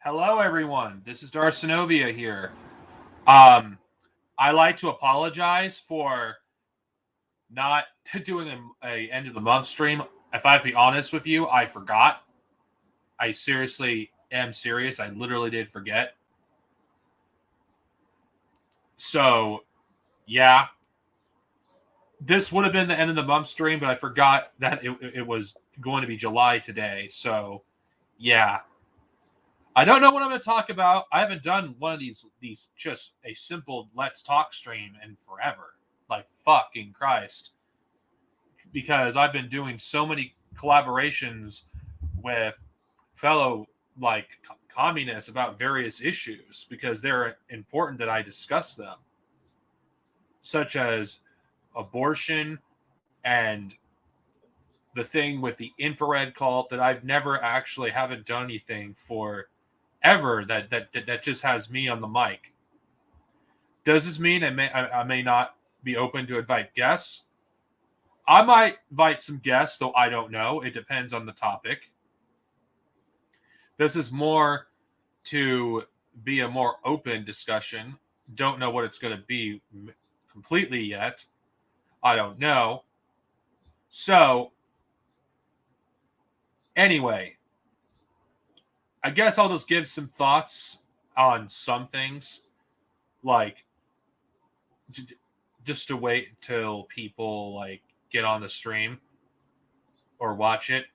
Hello, everyone. This is Darcinovia here. Um, I like to apologize for not doing a end of the month stream. If I have to be honest with you, I forgot. I seriously am serious. I literally did forget. So, yeah, this would have been the end of the month stream, but I forgot that it was going to be July today. So, yeah, I don't know what I'm going to talk about. I haven't done one of these just a simple let's talk stream in forever. Like fucking Christ. Because I've been doing so many collaborations with fellow like communists about various issues because they're important that I discuss them, such as abortion and the thing with the infrared cult that I've never actually haven't done anything for ever that just has me on the mic. Does this mean I may not be open to invite guests? I might invite some guests, though I don't know. It depends on the topic. This is more to be a more open discussion. Don't know what it's going to be completely yet. I don't know. So, anyway, I guess I'll just give some thoughts on some things, like just to wait till people like get on the stream or watch it.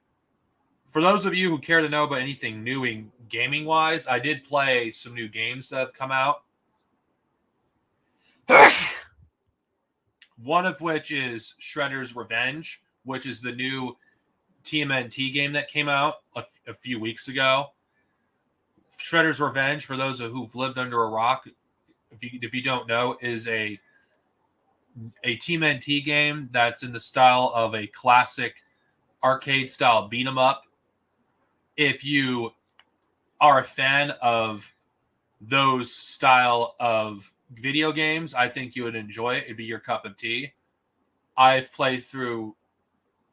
For those of you who care to know about anything new in gaming wise, I did play some new games that have come out. One of which is Shredder's Revenge, which is the new TMNT game that came out a few weeks ago. Shredder's Revenge, for those who've lived under a rock, if you don't know, is a TMNT game that's in the style of a classic arcade style beat 'em up. If you are a fan of those style of video games, I think you would enjoy it. It'd be your cup of tea. I've played through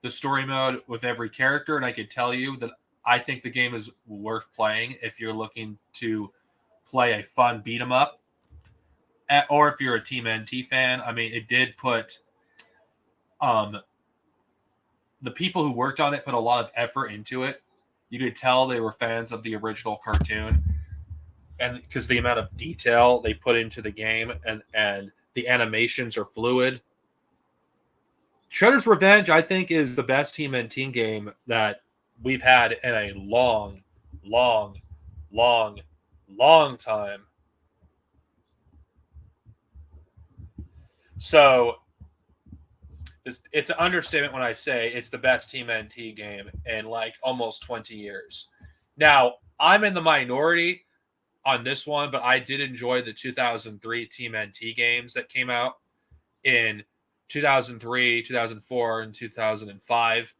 the story mode with every character, and I could tell you that I think the game is worth playing if you're looking to play a fun beat 'em up, or if you're a Team NT fan. I mean, it did put the people who worked on it put a lot of effort into it. You could tell they were fans of the original cartoon, and because the amount of detail they put into the game and the animations are fluid. Shredder's Revenge, I think, is the best Team NT game that we've had in a long, long, long, long time. So it's an understatement when I say it's the best Team NT game in like almost 20 years. Now, I'm in the minority on this one, but I did enjoy the 2003 Team NT games that came out in 2003, 2004, and 2005.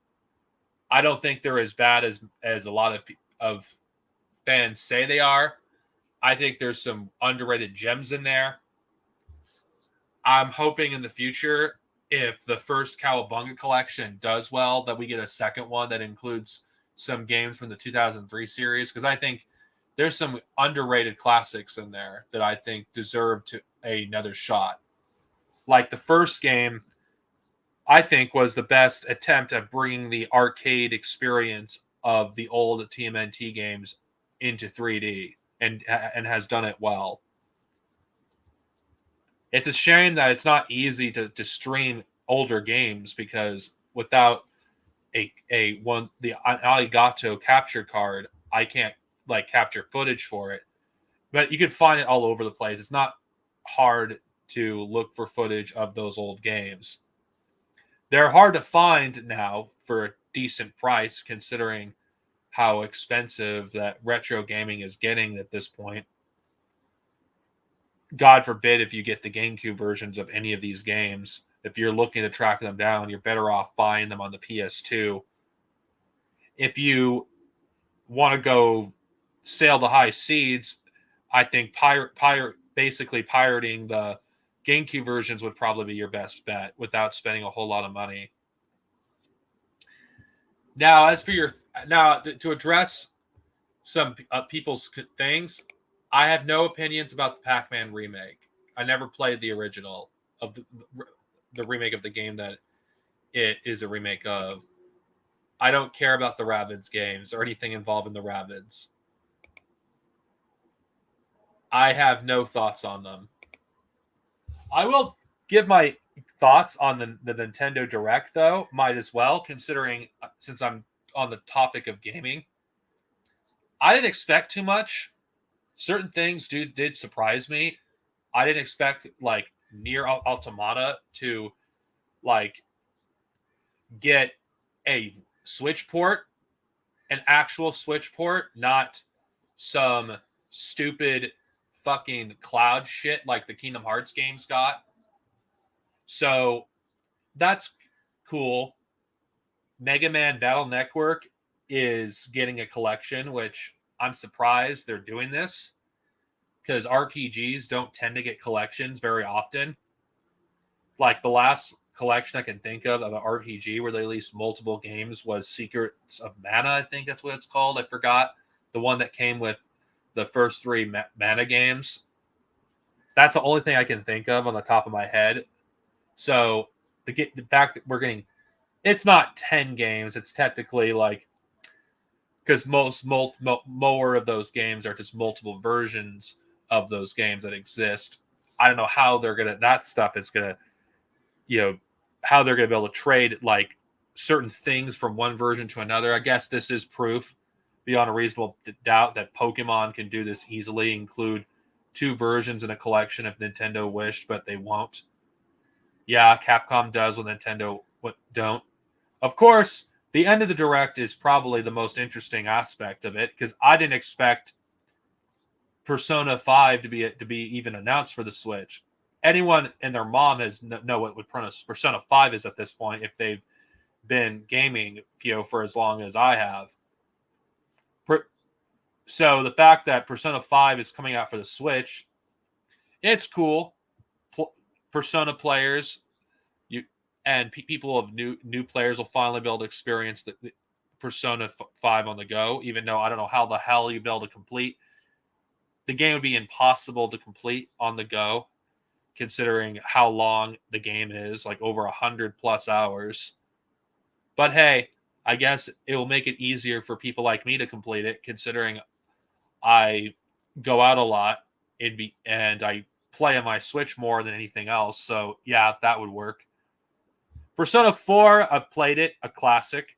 I don't think they're as bad as a lot of fans say they are. I think there's some underrated gems in there. I'm hoping in the future, if the first Cowabunga collection does well, that we get a second one that includes some games from the 2003 series, because I think there's some underrated classics in there that I think deserve to another shot. Like the first game, I think was the best attempt at bringing the arcade experience of the old TMNT games into 3D and has done it well. It's a shame that it's not easy to stream older games because without the Aligato capture card, I can't like capture footage for it. But you can find it all over the place. It's not hard to look for footage of those old games. They're hard to find now for a decent price, considering how expensive that retro gaming is getting at this point. God forbid if you get the GameCube versions of any of these games. If you're looking to track them down, you're better off buying them on the PS2. If you want to go sail the high seas, I think basically pirating the GameCube versions would probably be your best bet without spending a whole lot of money. Now, to address some people's things. I have no opinions about the Pac-Man remake. I never played the original of the remake of the game that it is a remake of. I don't care about the Rabbids games or anything involving the Rabbids. I have no thoughts on them. I will give my thoughts on the Nintendo Direct, though. Might as well, considering since I'm on the topic of gaming. I didn't expect too much. Certain things did surprise me. I didn't expect like Nier Automata to like get a Switch port, an actual Switch port, not some stupid fucking cloud shit like the Kingdom Hearts games got. So that's cool. Mega Man Battle Network is getting a collection, which I'm surprised they're doing this because RPGs don't tend to get collections very often. Like the last collection I can think of an RPG where they released multiple games was Secrets of Mana. I think that's what it's called. I forgot the one that came with the first three Mana games. That's the only thing I can think of on the top of my head. So the fact that we're getting, it's not 10 games. It's technically like, because more of those games are just multiple versions of those games that exist. I don't know how that stuff is gonna, how they're gonna be able to trade like certain things from one version to another. I guess this is proof beyond a reasonable doubt that Pokemon can do this easily, include two versions in a collection if Nintendo wished, but they won't. Yeah, Capcom does what Nintendo don't. Of course, the end of the Direct is probably the most interesting aspect of it because I didn't expect Persona 5 to be even announced for the Switch. Anyone and their mom know what Persona 5 is at this point if they've been gaming, for as long as I have. So the fact that Persona 5 is coming out for the Switch, it's cool. Persona players, people of new players will finally be able to experience the Persona 5 on the go, even though I don't know how the hell you'd be able to complete. The game would be impossible to complete on the go, considering how long the game is, like over 100+ hours. But hey, I guess it will make it easier for people like me to complete it, considering I go out a lot and I play on my Switch more than anything else. So yeah, that would work. Persona 4, I've played it, a classic.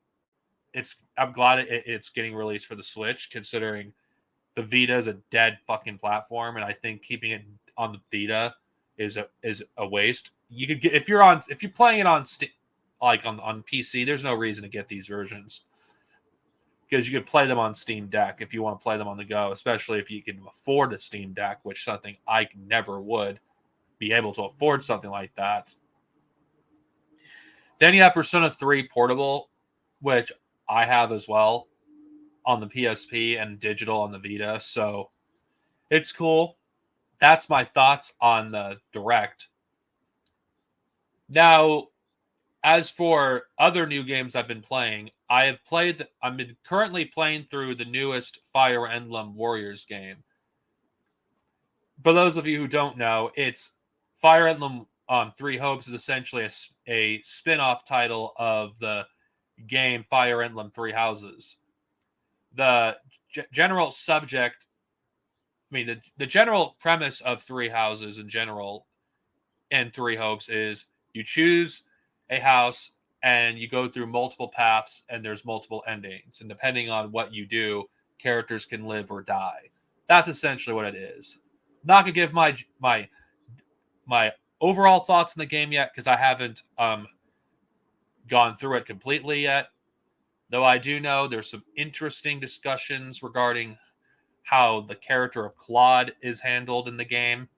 I'm glad it's getting released for the Switch, considering the Vita is a dead fucking platform, and I think keeping it on the Vita is a waste. You could get if you're playing it on on PC, there's no reason to get these versions because you could play them on Steam Deck if you want to play them on the go, especially if you can afford a Steam Deck, which something I never would be able to afford something like that. Then you have Persona 3 Portable, which I have as well on the PSP and digital on the Vita. So it's cool. That's my thoughts on the Direct. Now, as for other new games I've been playing, I'm currently playing through the newest Fire Emblem Warriors game. For those of you who don't know, it's Fire Emblem Three Hopes is essentially a spin-off title of the game Fire Emblem Three Houses. The general subject, the general premise of Three Houses in general and Three Hopes is you choose a house and you go through multiple paths and there's multiple endings. And depending on what you do, characters can live or die. That's essentially what it is. Not gonna give my overall thoughts on the game yet because I haven't gone through it completely yet. Though I do know there's some interesting discussions regarding how the character of Claude is handled in the game.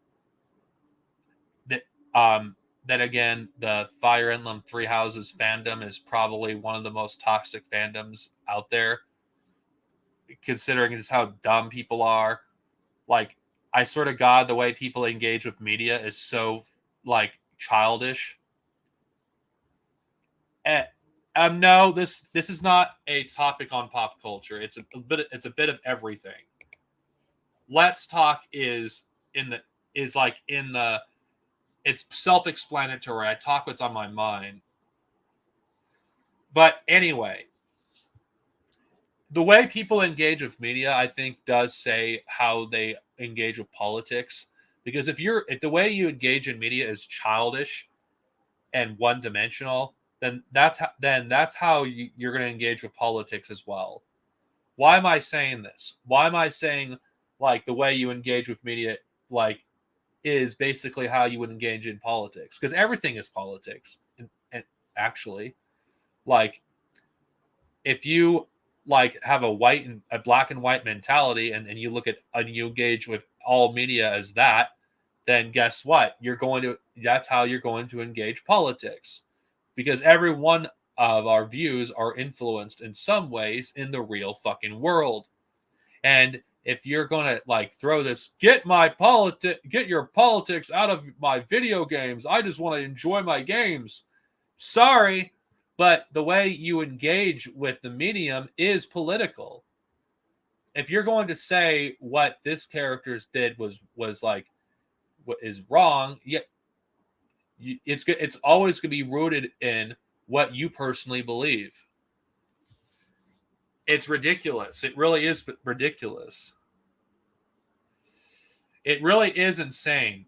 Then again, the Fire Emblem Three Houses fandom is probably one of the most toxic fandoms out there, considering just how dumb people are. Like, I swear to God, the way people engage with media is so, like, childish. No, this is not a topic on pop culture. It's a bit of everything. Let's Talk is in the is like in the it's self-explanatory. I talk what's on my mind. But anyway, the way people engage with media, I think, does say how they engage with politics. Because if the way you engage in media is childish and one-dimensional, then that's how you're going to engage with politics as well. Why am I saying this? Why am I saying like the way you engage with media like is basically how you would engage in politics? Because everything is politics, and actually, like if you like have a black and white mentality, and you look at and you engage with all media as that, then guess what? That's how you're going to engage politics, because every one of our views are influenced in some ways in the real fucking world. And if you're gonna like throw this, get your politics out of my video games. I just want to enjoy my games. Sorry, but the way you engage with the medium is political. If you're going to say what this character's did was like what is wrong, yeah, it's good. It's always going to be rooted in what you personally believe. It's ridiculous. It really is ridiculous. It really is insane.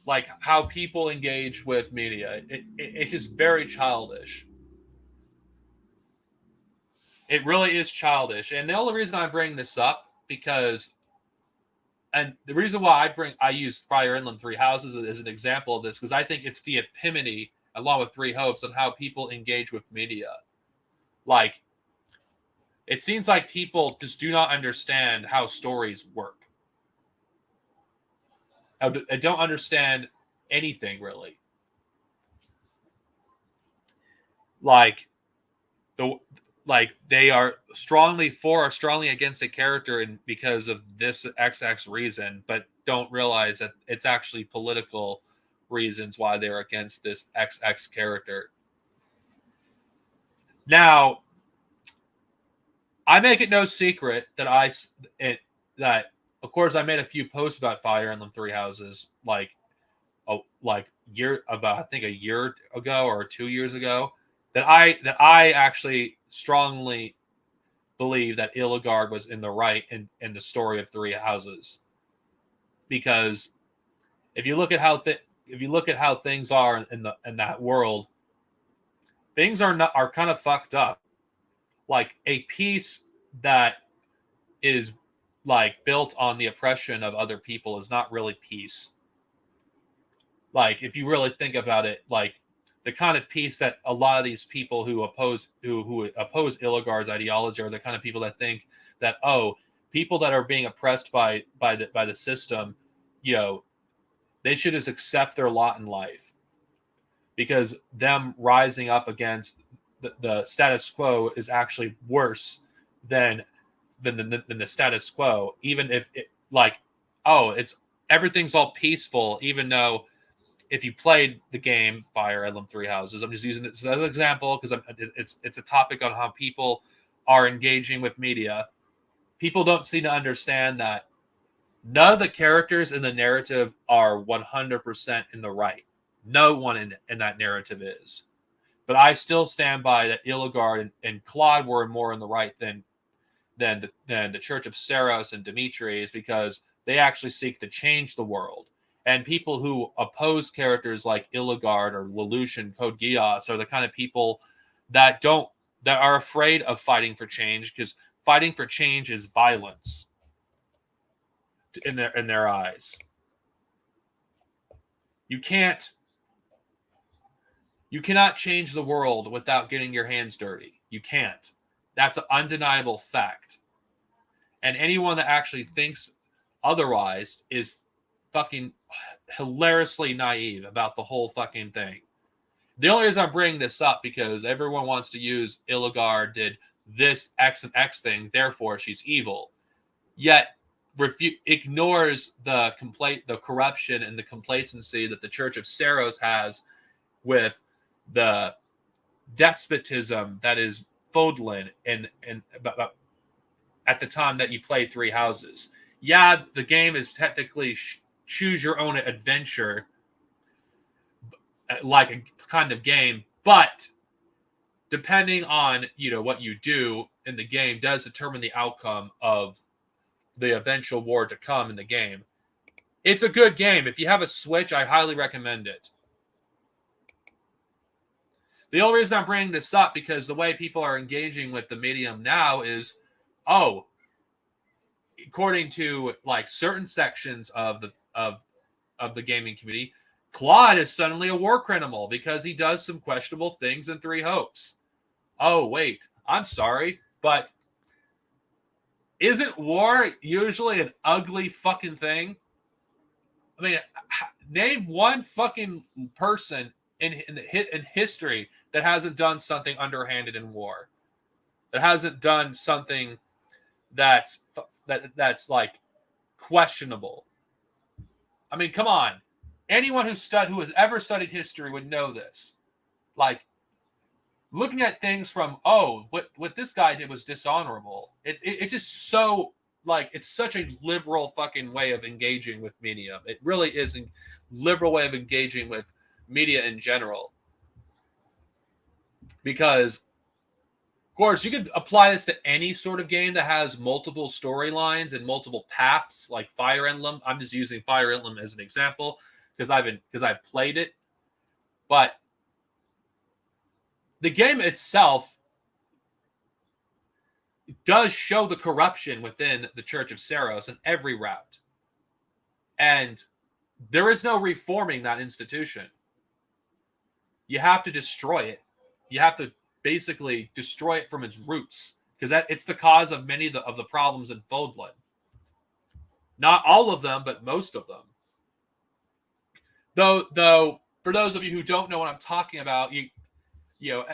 Like how people engage with media. It's just very childish. It really is childish. And the only reason I bring this up and the reason why I use Fire Inland Three Houses as an example of this, because I think it's the epitome, along with Three Hopes, on how people engage with media. Like, it seems like people just do not understand how stories work. I don't understand anything really. Like they are strongly for or strongly against a character and because of this XX reason, but don't realize that it's actually political reasons why they're against this XX character. Now, I make it no secret that that of course I made a few posts about Fire Emblem Three Houses like I think a year ago or 2 years ago, that I actually strongly believe that Illigard was in the right in the story of Three Houses, because if you look at how things are in that world, things are kind of fucked up. Like a peace that is like built on the oppression of other people is not really peace. Like if you really think about it, like the kind of peace that a lot of these people who oppose Illigard's ideology are the kind of people that think that, oh, people that are being oppressed by the system, they should just accept their lot in life, because them rising up against the status quo is actually worse than the status quo. Even if it's everything's all peaceful, even though if you played the game Fire Emblem Three Houses, I'm just using this as an example because it's a topic on how people are engaging with media. People don't seem to understand that none of the characters in the narrative are 100% in the right. No one in that narrative is. But I still stand by that Illigard and Claude were more in the right than the Church of Seiros and Dimitri, because they actually seek to change the world. And people who oppose characters like Illigard or Lelouch and Code Geass are the kind of people that are afraid of fighting for change, because fighting for change is violence in their eyes. You cannot change the world without getting your hands dirty. You can't. That's an undeniable fact. And anyone that actually thinks otherwise is fucking hilariously naive about the whole fucking thing. The only reason I'm bringing this up because everyone wants to use Illigard did this X and X thing, therefore she's evil. Yet ignores the corruption and the complacency that the Church of Seiros has with the despotism that is Fodlan and at the time that you play Three Houses. Yeah, the game is technically choose your own adventure, like a kind of game, but depending on what you do in the game does determine the outcome of the eventual war to come in the game. It's a good game. If you have a Switch, I highly recommend it. The only reason I'm bringing this up because the way people are engaging with the medium now is, according to like certain sections of the gaming community, Claude is suddenly a war criminal because he does some questionable things in Three Hopes. Oh, wait, I'm sorry, but isn't war usually an ugly fucking thing? I mean, name one fucking person in history that hasn't done something underhanded in war, that hasn't done something that's like questionable. I mean, come on. Anyone who has ever studied history would know this. Like, looking at things from what this guy did was dishonorable. It's just so like it's such a liberal fucking way of engaging with media. It really is a liberal way of engaging with media in general. Because of course you could apply this to any sort of game that has multiple storylines and multiple paths, like Fire Emblem. I'm just using Fire Emblem as an example because I've played it. But the game itself does show the corruption within the Church of Seiros in every route. And there is no reforming that institution. You have to destroy it. You have to basically destroy it from its roots because it's the cause of many of the problems in Fodlan. Not all of them, but most of them. Though, for those of you who don't know what I'm talking about, you know,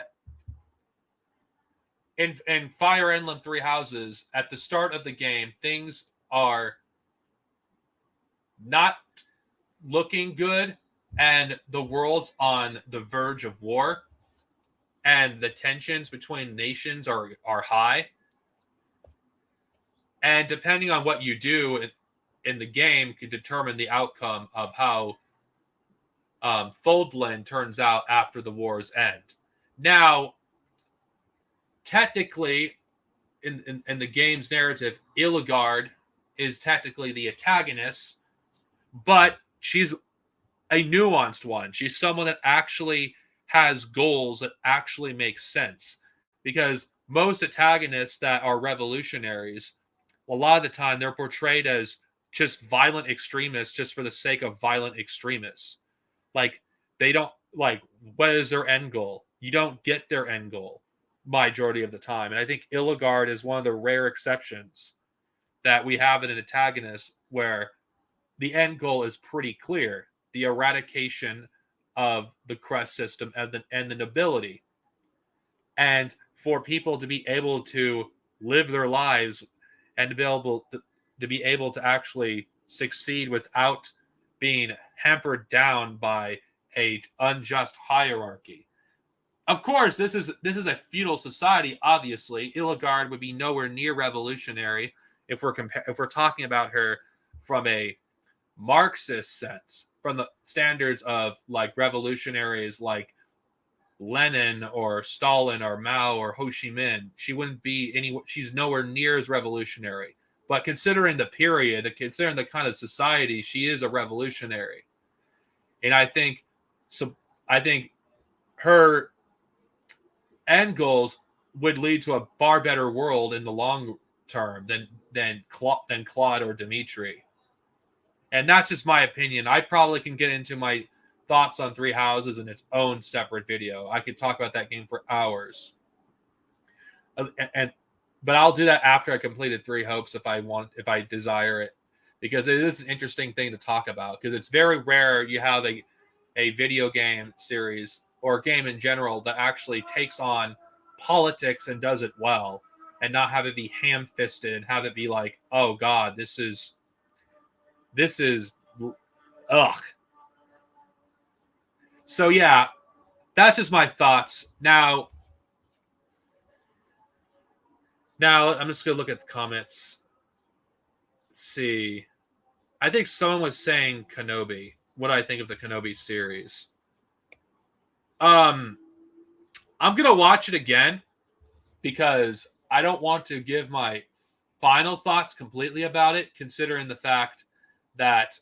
in Fire Emblem Three Houses, at the start of the game, things are not looking good, and the world's on the verge of war, and the tensions between nations are high. And depending on what you do in the game could determine the outcome of how Fodlan turns out after the war's end. Now, technically, in the game's narrative, Illigard is technically the antagonist, but she's a nuanced one. She's someone that actually has goals that actually make sense. Because most antagonists that are revolutionaries, a lot of the time they're portrayed as just violent extremists just for the sake of violent extremists. Like, they don't, like, what is their end goal? You don't get their end goal majority of the time. And I think Illigard is one of the rare exceptions that we have in an antagonist where the end goal is pretty clear. The eradication of the crest system and the nobility. And for people to be able to live their lives and to be able to actually succeed without being hampered down by a unjust hierarchy. Of course, this is a feudal society. Obviously, Illigard would be nowhere near revolutionary if we're talking about her from a Marxist sense, from the standards of like revolutionaries like Lenin or Stalin or Mao or Ho Chi Minh. She's nowhere near as revolutionary. But considering the period, considering the kind of society, she is a revolutionary. And I think her end goals would lead to a far better world in the long term than Claude or Dimitri. And that's just my opinion. I probably can get into my thoughts on Three Houses in its own separate video. I could talk about that game for hours. But I'll do that after I completed Three Hopes if I desire it, because it is an interesting thing to talk about, because it's very rare you have a video game series or a game in general that actually takes on politics and does it well, and not have it be ham-fisted and have it be like, oh God, this is ugh. So yeah, that's just my thoughts. Now I'm just gonna look at the comments. Let's see. I think someone was saying Kenobi. What do I think of the Kenobi series? I'm gonna watch it again because I don't want to give my final thoughts completely about it, considering the fact that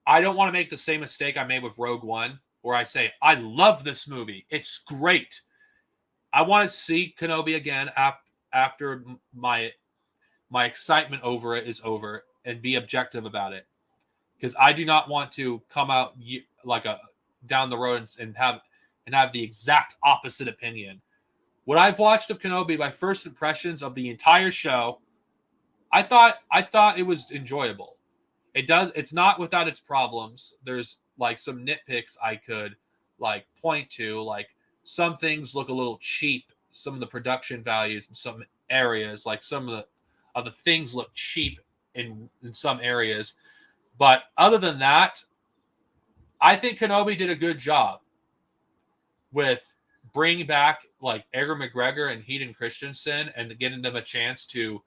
I don't want to make the same mistake I made with Rogue One, where I say I love this movie, it's great. I want to see Kenobi again after my excitement over it is over and be objective about it, because I do not want to come out like a down the road and have the exact opposite opinion. What I've watched of Kenobi, my first impressions of the entire show, I thought it was enjoyable. It's not without its problems. There's like some nitpicks I could like point to, like some things look a little cheap, some of the production values in some areas, like some of the things look cheap in some areas. But other than that, I think Kenobi did a good job with bringing back like Edgar McGregor and Hayden Christensen and getting them a chance to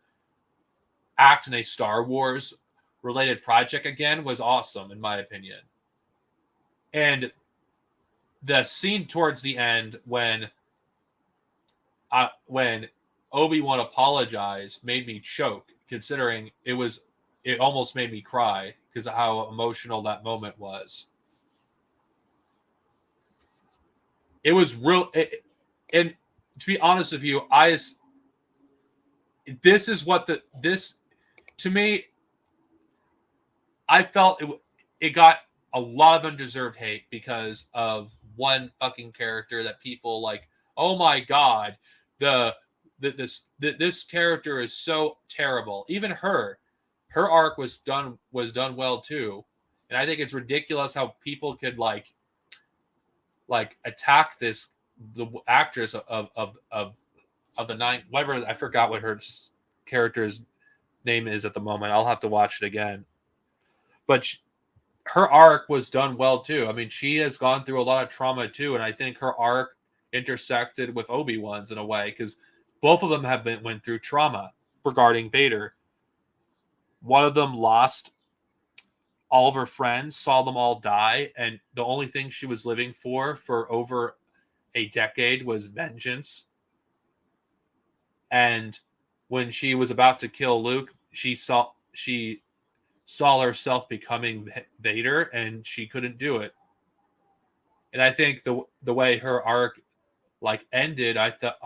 act in a Star Wars related project again was awesome, in my opinion. And the scene towards the end when Obi-Wan apologized made me choke, considering it almost made me cry because of how emotional that moment was. It was real. And to be honest with you, this is what this to me, I felt it got a lot of undeserved hate because of one fucking character that people like, oh my god, this character is so terrible. Even her arc was done well too. And I think it's ridiculous how people could like attack the actress of the nine, whatever, I forgot what her character's name is at the moment. I'll have to watch it again. But her arc was done well too. I mean, she has gone through a lot of trauma too, and I think her arc intersected with Obi-Wan's in a way, because both of them went through trauma regarding Vader. One of them lost all of her friends, saw them all die, and the only thing she was living for over a decade was vengeance. And when she was about to kill Luke, she saw herself becoming Vader, and she couldn't do it. And I think the way her arc like ended, I thought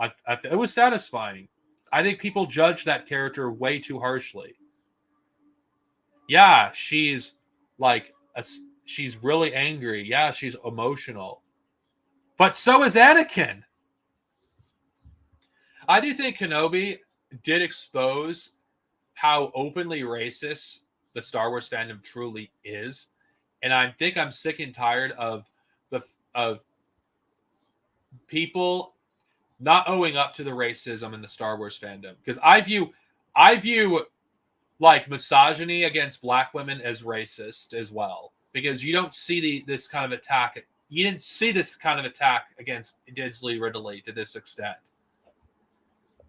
it was satisfying. I think people judge that character way too harshly. Yeah, she's she's really angry. Yeah, she's emotional. But so is Anakin. I do think Kenobi did expose how openly racist the Star Wars fandom truly is, and I think I'm sick and tired of people not owing up to the racism in the Star Wars fandom, because I view like misogyny against black women as racist as well, because you don't see this kind of attack. You didn't see this kind of attack against Diddley Ridley to this extent.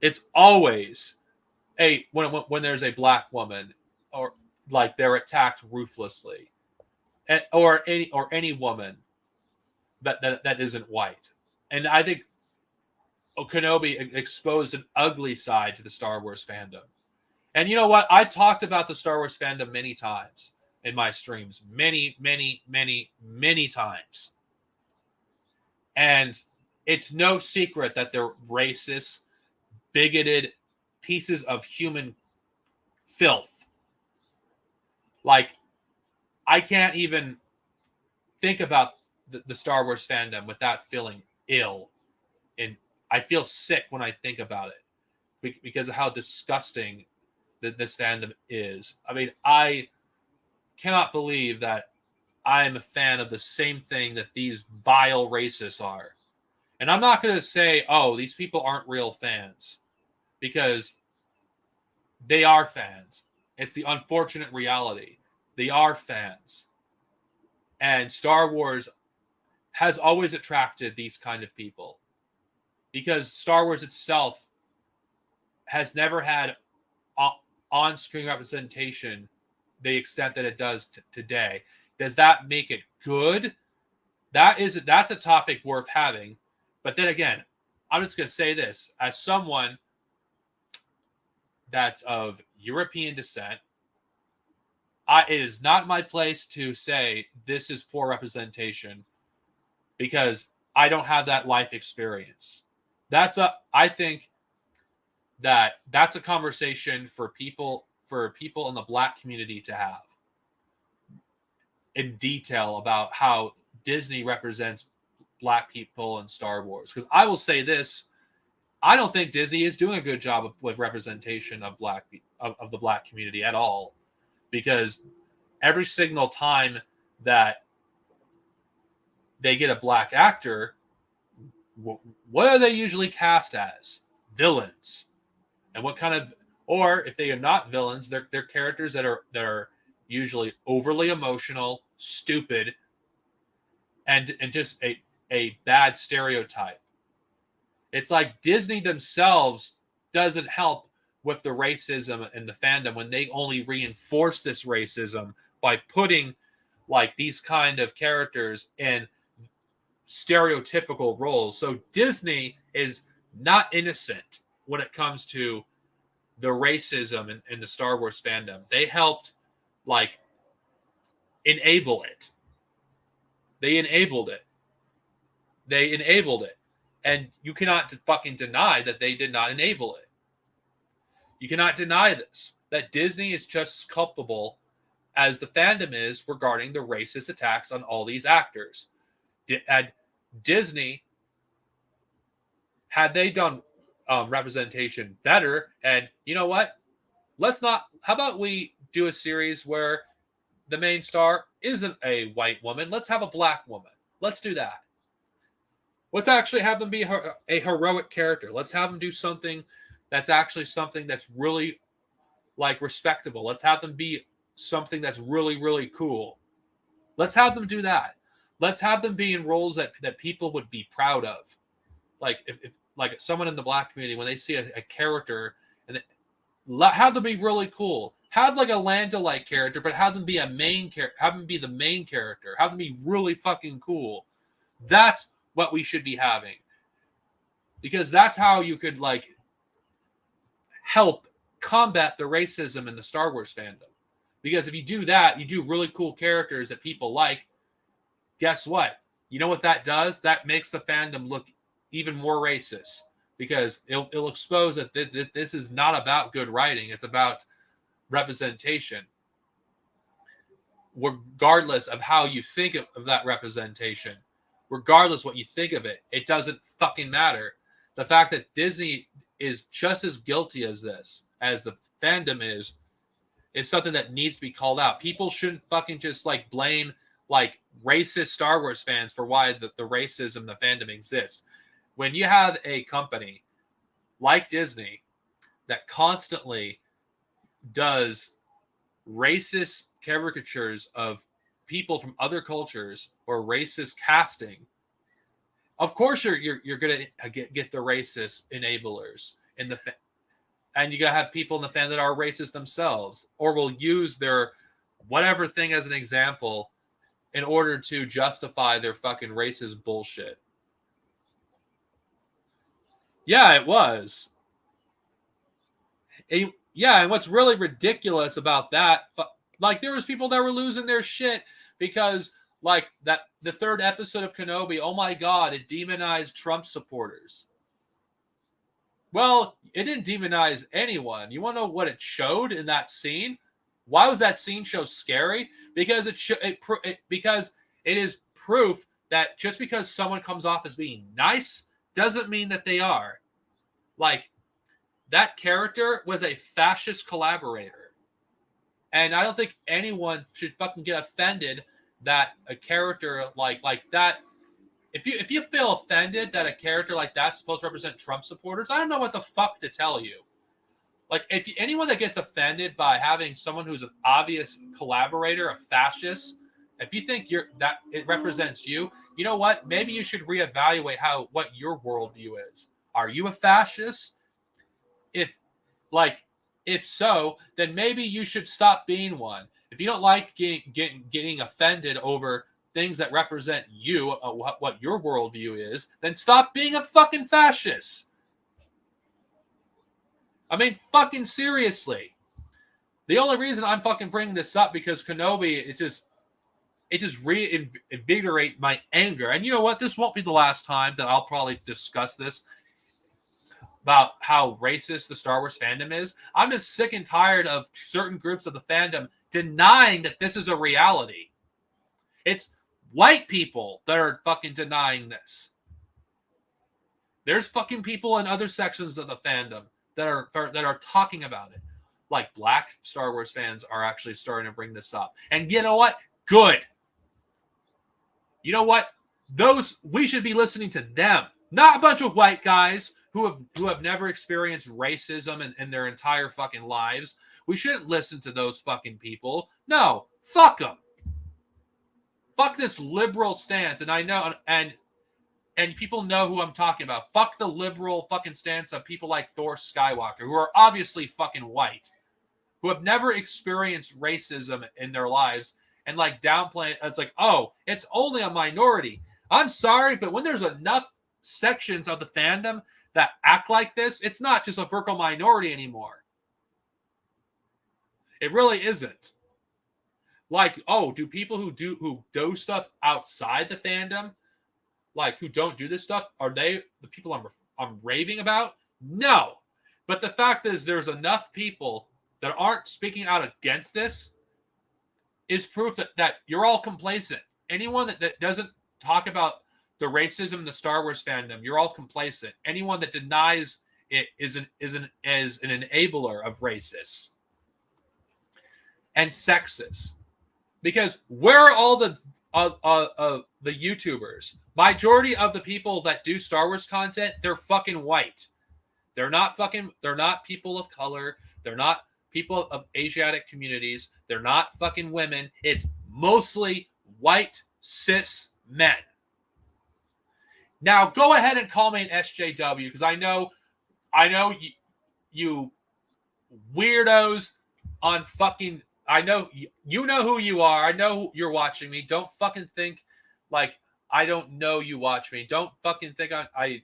It's always when there's a black woman, or like they're attacked ruthlessly, or any woman that isn't white. And I think Kenobi exposed an ugly side to the Star Wars fandom. And you know what? I talked about the Star Wars fandom many times in my streams. Many, many, many, many times. And it's no secret that they're racist, bigoted pieces of human filth. Like, I can't even think about the Star Wars fandom without feeling ill. And I feel sick when I think about it because of how disgusting that this fandom is. I mean, I cannot believe that I am a fan of the same thing that these vile racists are. And I'm not going to say, oh, these people aren't real fans, because they are fans. It's the unfortunate reality. They are fans. And Star Wars has always attracted these kind of people because Star Wars itself has never had on-screen representation the extent that it does today. Does that make it good? That's a topic worth having. But then again, I'm just going to say this as someone that's of European descent. It is not my place to say this is poor representation because I don't have that life experience. I think that's a conversation for people in the Black community to have in detail about how Disney represents Black people in Star Wars. Because I will say this, I don't think Disney is doing a good job with representation of of the Black community at all. Because every single time that they get a Black actor, what are they usually cast as? Villains. And what kind of, or if they are not villains, they're characters that are usually overly emotional, stupid, and just a bad stereotype. It's like Disney themselves doesn't help with the racism in the fandom when they only reinforce this racism by putting like these kind of characters in stereotypical roles. So Disney is not innocent when it comes to the racism in the Star Wars fandom. They helped like enable it. They enabled it. And you cannot fucking deny that they did not enable it. You cannot deny this, that Disney is just as culpable as the fandom is regarding the racist attacks on all these actors. Had Disney, had they done representation better, and you know what? How about we do a series where the main star isn't a white woman? Let's have a Black woman. Let's do that. Let's actually have them be a heroic character. Let's have them do something that's actually something that's really like respectable. Let's have them be something that's really, really cool. Let's have them do that. Let's have them be in roles that people would be proud of. Like if like someone in the Black community, when they see a character, and have them be really cool. Have like a Lando-like character, but have them be a main character. Have them be the main character. Have them be really fucking cool. That's what we should be having, because that's how you could like help combat the racism in the Star Wars fandom. Because if you do that, you do really cool characters that people like. Guess what? You know what that does? That makes the fandom look even more racist, because it'll expose that this is not about good writing. It's about representation. Regardless of how you think of that representation, regardless what you think of it, it doesn't fucking matter. The fact that Disney is just as guilty as this, as the fandom is something that needs to be called out. People shouldn't fucking just like blame like racist Star Wars fans for why the racism, the fandom exists. When you have a company like Disney that constantly does racist caricatures of people from other cultures or racist casting, of course you're gonna get the racist enablers in the and you gotta have people in the fan that are racist themselves, or will use their whatever thing as an example in order to justify their fucking racist bullshit. Yeah, it was. Yeah, and what's really ridiculous about that, like there was people that were losing their shit because like that the third episode of Kenobi, oh my god, it demonized Trump supporters. Well, it didn't demonize anyone. You want to know what it showed in that scene? Why was that scene so scary? Because because it is proof that just because someone comes off as being nice doesn't mean that they are. Like, that character was a fascist collaborator. And I don't think anyone should fucking get offended that a character like that, if you feel offended that a character like that's supposed to represent Trump supporters, I don't know what the fuck to tell you. Like, if anyone that gets offended by having someone who's an obvious collaborator, a fascist, If you think that it represents you, you know what? Maybe you should reevaluate what your worldview is. Are you a fascist? If like if so, then maybe you should stop being one. If you don't like getting offended over things that represent you, what your worldview is, then stop being a fucking fascist. I mean, fucking seriously. The only reason I'm fucking bringing this up because Kenobi, it just reinvigorate my anger. And you know what? This won't be the last time that I'll probably discuss this about how racist the Star Wars fandom is. I'm just sick and tired of certain groups of the fandom denying that this is a reality. It's white people that are fucking denying this. There's fucking people in other sections of the fandom that are talking about it. Like black Star Wars fans are actually starting to bring this up. And you know what? Good. You know what? We should be listening to them, not a bunch of white guys who have never experienced racism in their entire fucking lives. We shouldn't listen to those fucking people. No, fuck them. Fuck this liberal stance. And I know, and people know who I'm talking about. Fuck the liberal fucking stance of people like Thor Skywalker, who are obviously fucking white, who have never experienced racism in their lives, and like downplay it. It's like, oh, it's only a minority. I'm sorry, but when there's enough sections of the fandom that act like this, it's not just a vocal minority anymore. It really isn't. Like, oh, do people who do stuff outside the fandom, like who don't do this stuff, are they the people I'm raving about? No. But the fact is, there's enough people that aren't speaking out against this is proof that you're all complacent. Anyone that doesn't talk about the racism in the Star Wars fandom, you're all complacent. Anyone that denies it is an enabler of racists and sexist. Because where are all the YouTubers? Majority of the people that do Star Wars content, they're fucking white. They're not people of color. They're not people of Asiatic communities. They're not fucking women. It's mostly white cis men. Now go ahead and call me an SJW because I know you weirdos on fucking. I know you know who you are. I know you're watching me. Don't fucking think like I don't know you watch me. Don't fucking think I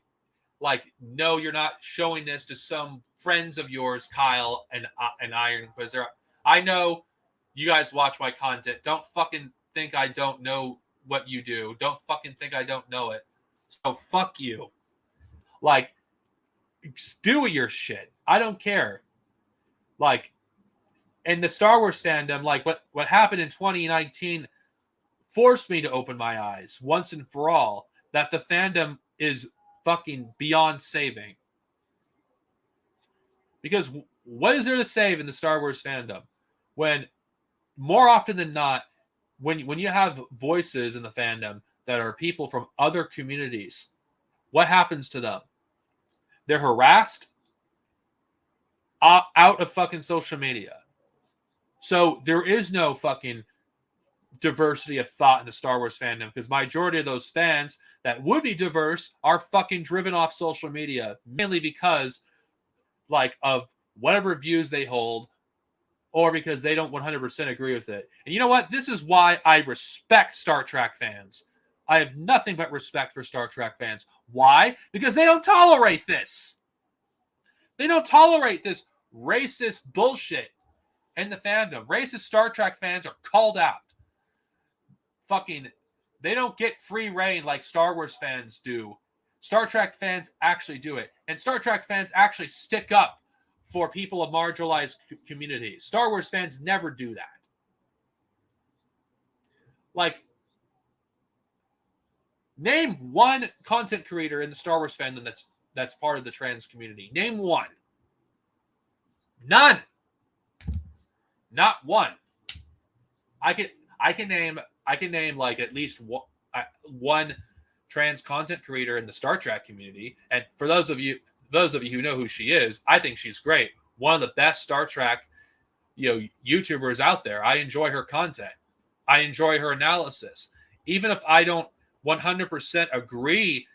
no, you're not showing this to some friends of yours, Kyle and Iron Inquisitor. I know you guys watch my content. Don't fucking think I don't know what you do. Don't fucking think I don't know it. So fuck you. Like, do your shit. I don't care. Like, in the Star Wars fandom, like what happened in 2019 forced me to open my eyes once and for all that the fandom is fucking beyond saving. Because what is there to save in the Star Wars fandom when more often than not, when you have voices in the fandom that are people from other communities, what happens to them? They're harassed out of fucking social media. So there is no fucking diversity of thought in the Star Wars fandom because majority of those fans that would be diverse are fucking driven off social media, mainly because like of whatever views they hold or because they don't 100% agree with it. And you know what? This is why I respect Star Trek fans. I have nothing but respect for Star Trek fans. Why? Because they don't tolerate this. They don't tolerate this racist bullshit in the fandom. Racist Star Trek fans are called out. Fucking, they don't get free reign like Star Wars fans do. Star Trek fans actually do it. And Star Trek fans actually stick up for people of marginalized communities. Star Wars fans never do that. Like, name one content creator in the Star Wars fandom that's part of the trans community. Name one. None. Not one. I can name like at least one trans content creator in the Star Trek community. And for those of you who know who she is, I think she's great. One of the best Star Trek, YouTubers out there. I enjoy her content. I enjoy her analysis. Even if I don't 100% agree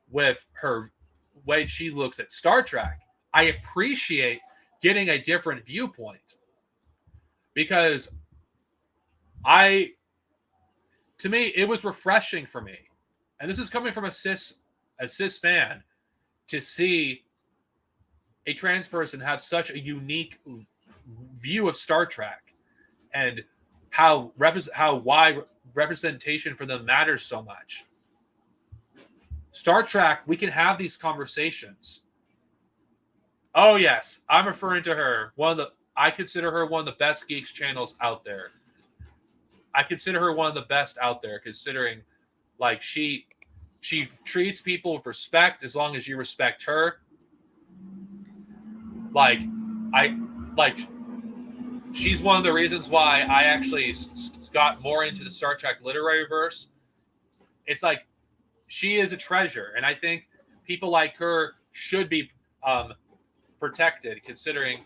with her way she looks at Star Trek, I appreciate getting a different viewpoint. Because to me, it was refreshing for me. And this is coming from a cis man, to see a trans person have such a unique view of Star Trek, and how why representation for them matters so much. Star Trek, we can have these conversations. Oh yes, I'm referring to her. I consider her one of the best geeks channels out there. I consider her one of the best out there, considering like she treats people with respect as long as you respect her. She's one of the reasons why I actually got more into the Star Trek literary verse. It's like, she is a treasure, and I think people like her should be protected, considering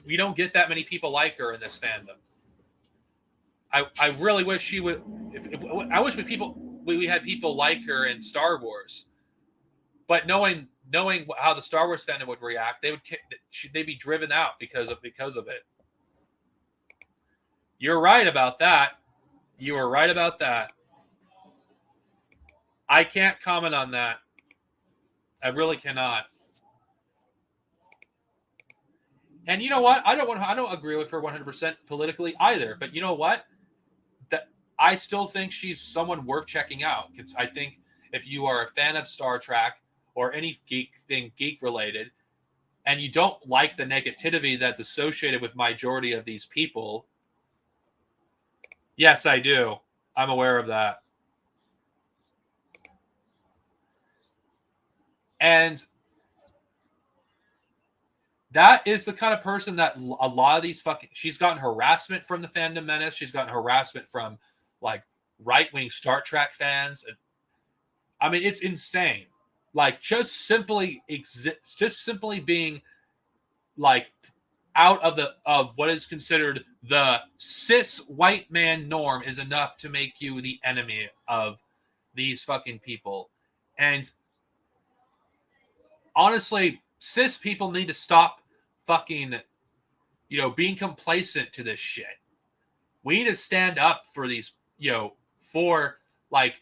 we don't get that many people like her in this fandom. I really wish she would. I wish we had people like her in Star Wars, but knowing how the Star Wars fandom would react, they'd be driven out because of it. You're right about that. You are right about that. I can't comment on that. I really cannot. And you know what? I don't agree with her 100% politically either. But you know what? I still think she's someone worth checking out. I think if you are a fan of Star Trek or any geek related, and you don't like the negativity that's associated with majority of these people, yes, I do. I'm aware of that. And that is the kind of person that a lot of these she's gotten harassment from the Fandom Menace. She's gotten harassment from like right-wing Star Trek fans. And I mean, it's insane. Like just simply being like out of what is considered the cis white man norm is enough to make you the enemy of these fucking people. And honestly, cis people need to stop fucking, being complacent to this shit. We need to stand up for these, for like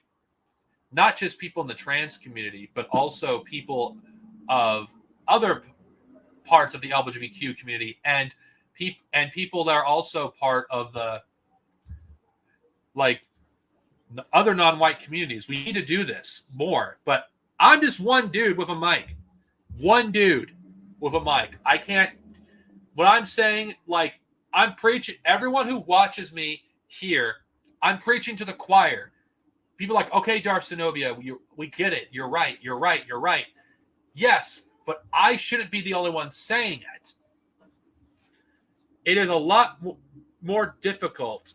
not just people in the trans community, but also people of other parts of the LGBTQ community, and people that are also part of the like other non-white communities. We need to do this more. But I'm just one dude with a mic. One dude with a mic. I can't. What I'm saying, like, I'm preaching. Everyone who watches me here, I'm preaching to the choir. People are like, okay, Darth Sinovia, we get it. You're right. You're right. You're right. Yes, but I shouldn't be the only one saying it. It is a lot more difficult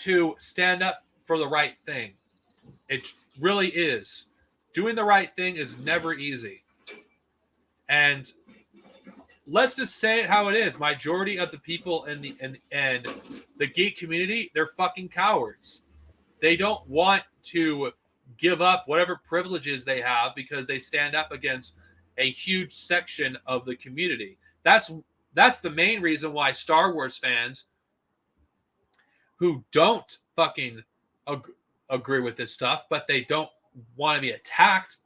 to stand up for the right thing. It really is. Doing the right thing is never easy. And let's just say it how it is. Majority of the people in the geek community, they're fucking cowards. They don't want to give up whatever privileges they have because they stand up against a huge section of the community. That's the main reason why Star Wars fans who don't fucking agree with this stuff, but they don't want to be attacked,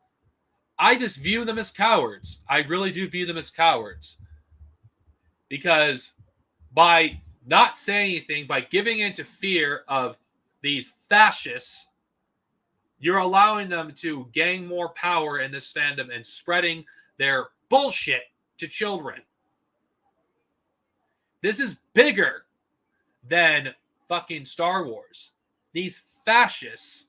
I just view them as cowards. I really do view them as cowards. Because by not saying anything, by giving into fear of these fascists, you're allowing them to gain more power in this fandom and spreading their bullshit to children. This is bigger than fucking Star Wars. These fascists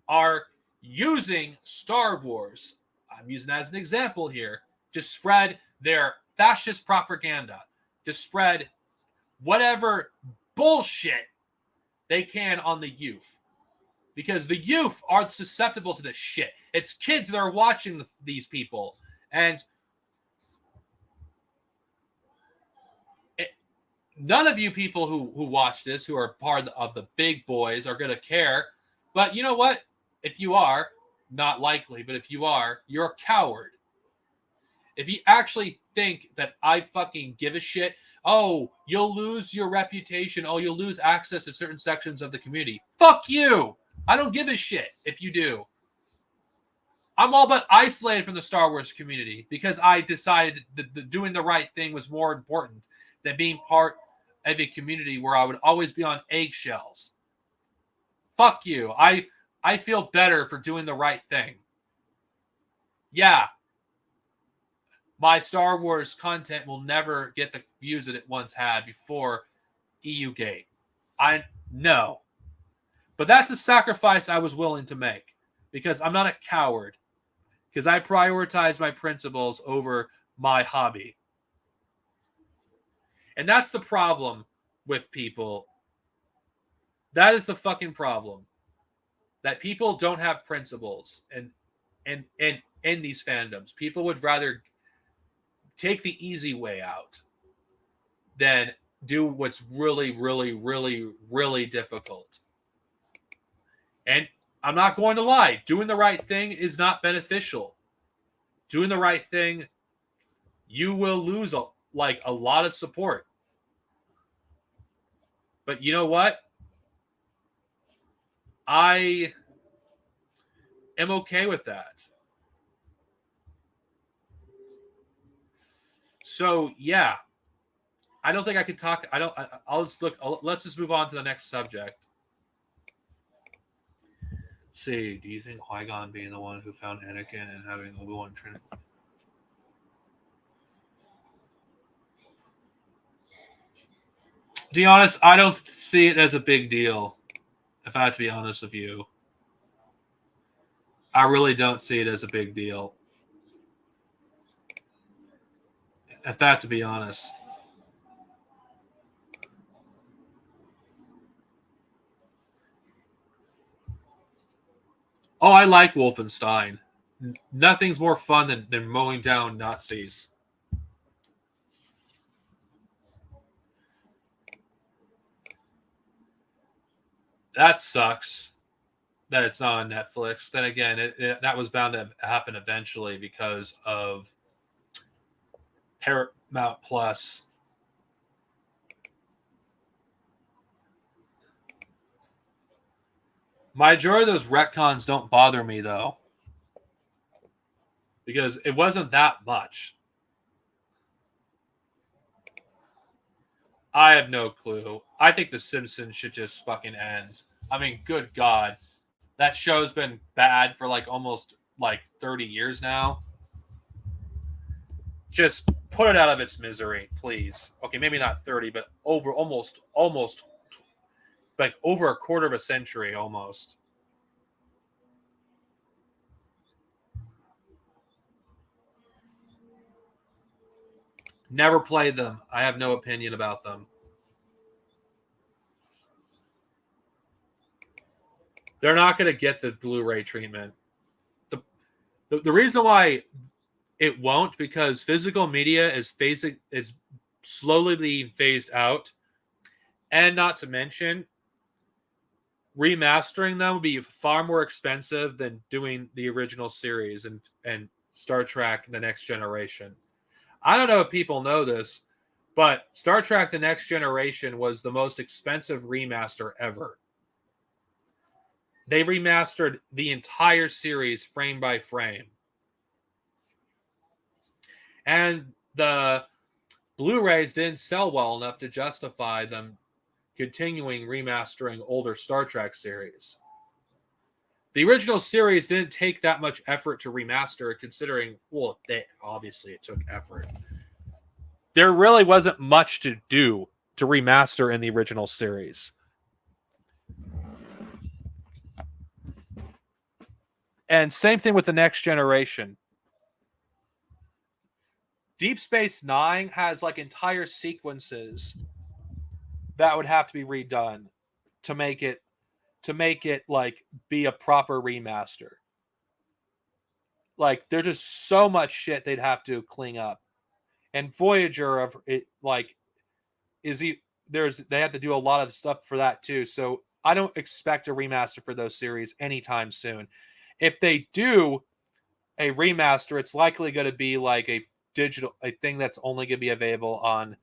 are using Star Wars, I'm using as an example here, to spread their fascist propaganda, to spread whatever bullshit they can on the youth. Because the youth are susceptible to this shit. It's kids that are watching these people. And none of you people who watch this, who are part of the big boys, are going to care. But you know what? If you are, not likely, but if you are, you're a coward. If you actually think that I fucking give a shit, oh, you'll lose your reputation. Oh, you'll lose access to certain sections of the community. Fuck you. I don't give a shit if you do. I'm all but isolated from the Star Wars community because I decided that doing the right thing was more important than being part of a community where I would always be on eggshells. Fuck you. I feel better for doing the right thing. Yeah. My Star Wars content will never get the views that it once had before EU Gate. I know. But that's a sacrifice I was willing to make because I'm not a coward. Because I prioritize my principles over my hobby. And that's the problem with people. That is the fucking problem. That people don't have principles and in these fandoms. People would rather take the easy way out than do what's really, really, really, really difficult. And I'm not going to lie. Doing the right thing is not beneficial. Doing the right thing, you will lose a lot of support. But you know what? I am okay with that. So yeah, I don't think I can talk. I'll just look. Let's just move on to the next subject. See, do you think Qui-Gon being the one who found Anakin and having Obi-Wan train? To be honest, I don't see it as a big deal. If I have to be honest with you, I really don't see it as a big deal. If I have to be honest. Oh, I like Wolfenstein. Nothing's more fun than mowing down Nazis. That sucks that it's not on Netflix. Then again, that was bound to happen eventually because of Paramount Plus. Majority of those retcons don't bother me though, because it wasn't that much. I have no clue. I think The Simpsons should just fucking end. I mean, good God. That show's been bad for almost 30 years now. Just put it out of its misery, please. Okay, maybe not 30, but over almost over a quarter of a century almost. Never played them. I have no opinion about them. They're not going to get the Blu-ray treatment. The reason why it won't, because physical media is slowly being phased out, and not to mention remastering them would be far more expensive than doing the original series and Star Trek The Next Generation. I don't know if people know this, but Star Trek The Next Generation was the most expensive remaster ever. They remastered the entire series frame by frame. And the Blu-rays didn't sell well enough to justify them continuing remastering older Star Trek series. The original series didn't take that much effort to remaster, considering, well, obviously it took effort. There really wasn't much to do to remaster in the original series. And same thing with The Next Generation. Deep Space Nine has entire sequences that would have to be redone to make it be a proper remaster. There's just so much shit they'd have to clean up. And Voyager they have to do a lot of stuff for that too. So I don't expect a remaster for those series anytime soon. If they do a remaster, it's likely going to be like a thing that's only going to be available on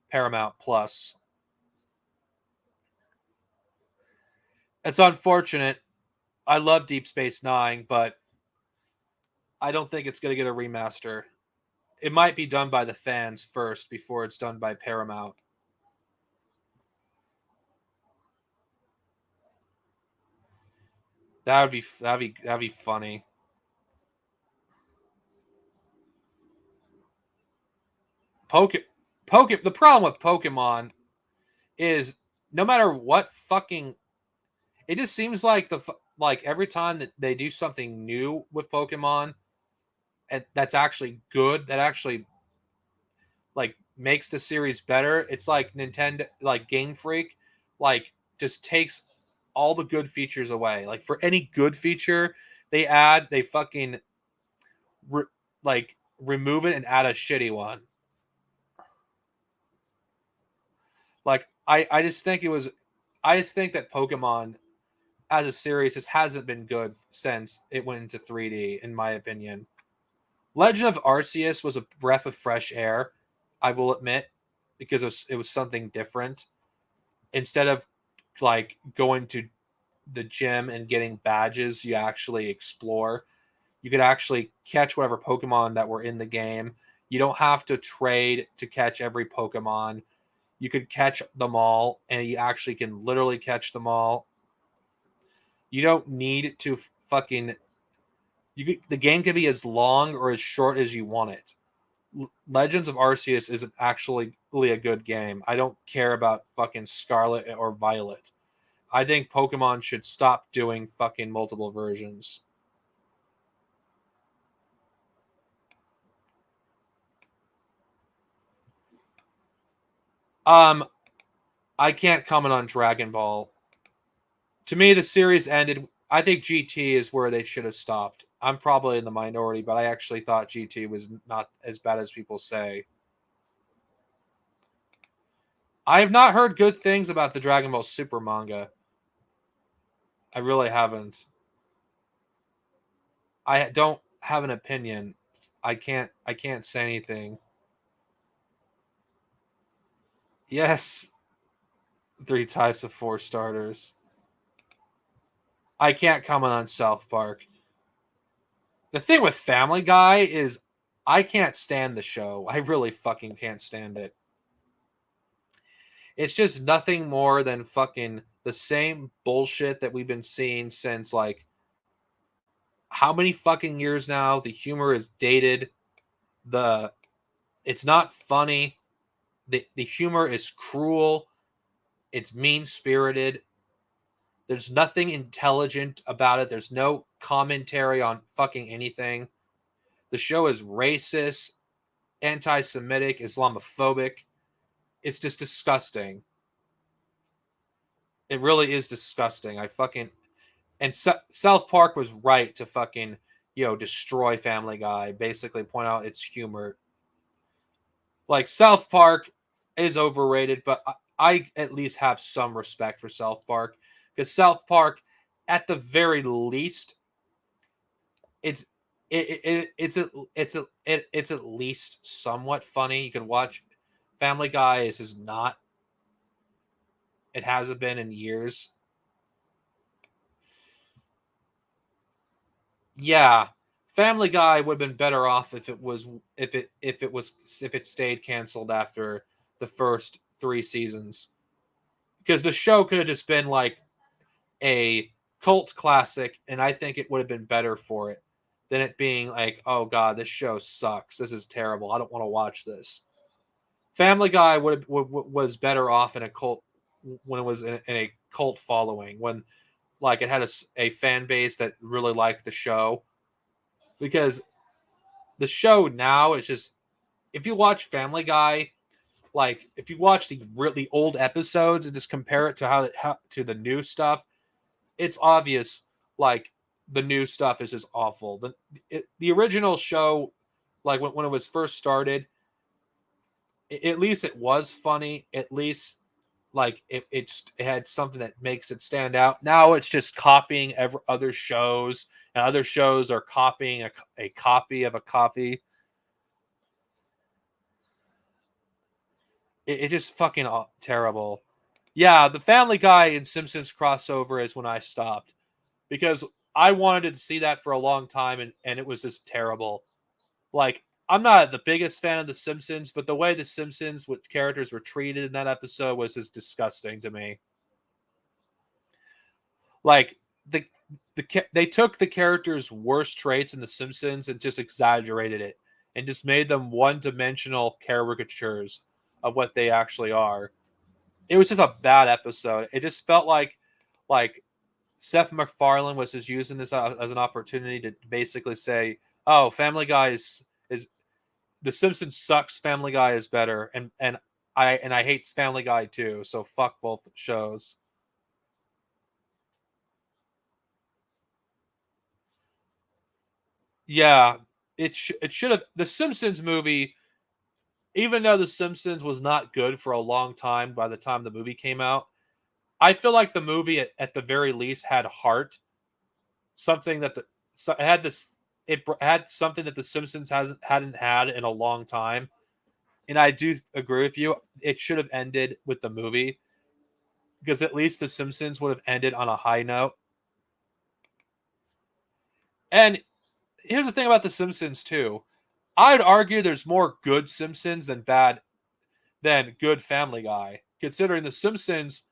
Paramount Plus. It's unfortunate. I love Deep Space Nine, but I don't think it's going to get a remaster. It might be done by the fans first before it's done by Paramount. That'd be funny. The problem with Pokemon is no matter what fucking, it just seems like like every time that they do something new with Pokemon, and that's actually good, that actually like makes the series better. It's like Nintendo, like Game Freak, like just takes all the good features away. Like for any good feature they fucking like remove it and add a shitty one. Like I just think that Pokemon as a series just hasn't been good since it went into 3D, in my opinion. Legend of Arceus was a breath of fresh air, I will admit, because it was something different. Instead of like going to the gym and getting badges, you actually explore. You could actually catch whatever Pokemon that were in the game. You don't have to trade to catch every Pokemon. You could catch them all, and you actually can literally catch them all. You don't need to fucking. The game can be as long or as short as you want it. Legends of Arceus isn't actually really a good game. I don't care about fucking Scarlet or Violet. I think Pokemon should stop doing fucking multiple versions. I can't comment on Dragon Ball. To me, the series ended. I think GT is where they should have stopped. I'm probably in the minority, but I actually thought GT was not as bad as people say. I have not heard good things about the Dragon Ball Super manga. I really haven't. I don't have an opinion. I can't say anything. Yes, 3 types of 4 starters. I can't comment on South Park. The thing with Family Guy is I can't stand the show. I really fucking can't stand it. It's just nothing more than fucking the same bullshit that we've been seeing since like how many fucking years now? The humor is dated. It's not funny. The humor is cruel. It's mean-spirited. There's nothing intelligent about it. There's no commentary on fucking anything. The show is racist, anti-Semitic, Islamophobic. It's just disgusting. It really is disgusting. South Park was right to fucking, destroy Family Guy, basically point out its humor. Like, South Park is overrated, but I at least have some respect for South Park. Because South Park, at the very least, it's at least somewhat funny. You can watch. Family Guy is not. It hasn't been in years. Yeah, Family Guy would have been better off if it stayed canceled after the first 3 seasons, because the show could have just been like a cult classic, and I think it would have been better for it than it being like, oh god, this show sucks. This is terrible. I don't want to watch this. Family Guy was better off in a cult when it was in a cult following, when like it had a fan base that really liked the show, because the show now is just, if you watch Family Guy, like if you watch the really old episodes and just compare it to how to the new stuff, it's obvious like the new stuff is just awful. The original show, like when it was first started, at least it was funny. At least Like it had something that makes it stand out. Now it's just copying other shows, and other shows are copying a copy of a copy. It just fucking terrible. Yeah, the Family Guy and Simpsons crossover is when I stopped, because I wanted to see that for a long time, and it was just terrible. Like, I'm not the biggest fan of The Simpsons, but the way The Simpsons with characters were treated in that episode was just disgusting to me. Like, they took the characters' worst traits in The Simpsons and just exaggerated it and just made them one-dimensional caricatures of what they actually are. It was just a bad episode. It just felt like Seth MacFarlane was just using this as an opportunity to basically say, "Oh, Family Guy is The Simpsons sucks. Family Guy is better," and I hate Family Guy too. So fuck both shows. Yeah, it should have the Simpsons movie. Even though The Simpsons was not good for a long time, by the time the movie came out, I feel like the movie at the very least had heart. Something that it had this it had something that The Simpsons hadn't had in a long time. And I do agree with you. It should have ended with the movie, because at least The Simpsons would have ended on a high note. And here's the thing about The Simpsons too. I'd argue there's more good Simpsons than good Family Guy, considering The Simpsons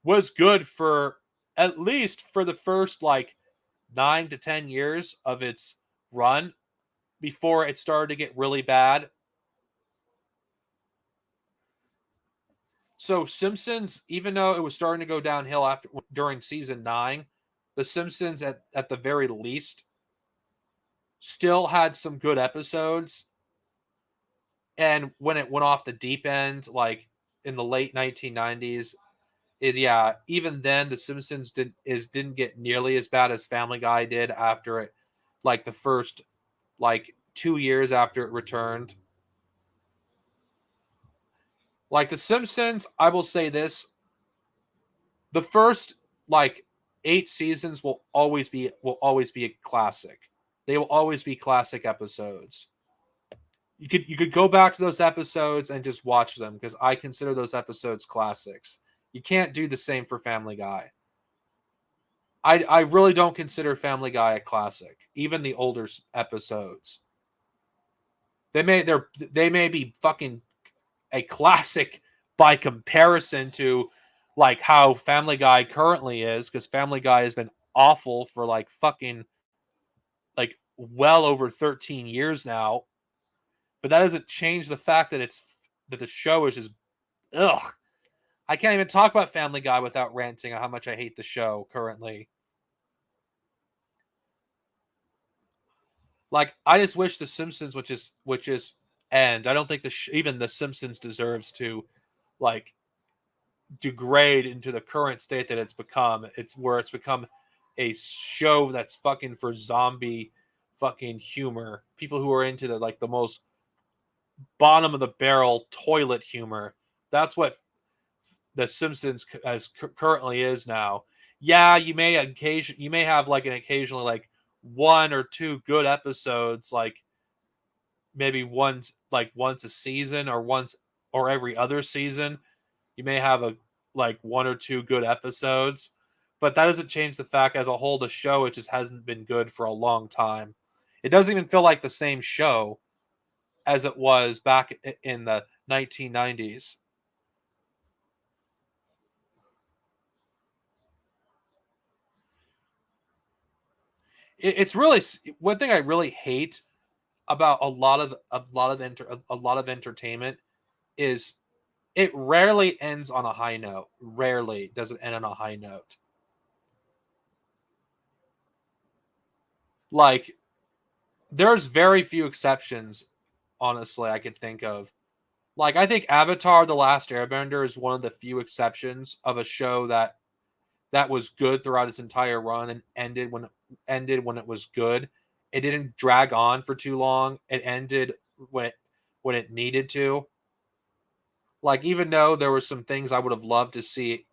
was good for at least for the first like 9 to 10 years of its run before it started to get really bad. So Simpsons, even though it was starting to go downhill during season 9, The Simpsons at the very least still had some good episodes. And when it went off the deep end, like in the late 1990s, even then The Simpsons didn't get nearly as bad as Family Guy did after it, like the first like 2 years after it returned. Like The Simpsons, I will say this: the first like 8 seasons will always be a classic. They will always be classic episodes. You could go back to those episodes and just watch them, because I consider those episodes classics. You can't do the same for Family Guy. I really don't consider Family Guy a classic, even the older episodes. They may be fucking a classic by comparison to like how Family Guy currently is, because Family Guy has been awful for like fucking like well over 13 years now. But that doesn't change the fact that the show is just ugh. I can't even talk about Family Guy without ranting on how much I hate the show currently. Like, I just wish The Simpsons would just end. I don't think even The Simpsons deserves to like degrade into the current state that it's become. It's become a show that's fucking for zombie fucking humor. People who are into the most bottom of the barrel toilet humor. That's what The Simpsons as currently is now. Yeah, you may have like an occasionally like one or two good episodes, like maybe once a season, or once or every other season. You may have a like one or two good episodes, but that doesn't change the fact as a whole the show, it just hasn't been good for a long time. It doesn't even feel like the same show as it was back in the 1990s. It's really one thing I really hate about a lot of entertainment is it rarely ends on a high note. Rarely does it end on a high note. Like, there's very few exceptions, honestly, I could think of. Like, I think Avatar: The Last Airbender is one of the few exceptions of a show that was good throughout its entire run and ended when it was good. It didn't drag on for too long. It ended when it needed to. Like, even though there were some things I would have loved to see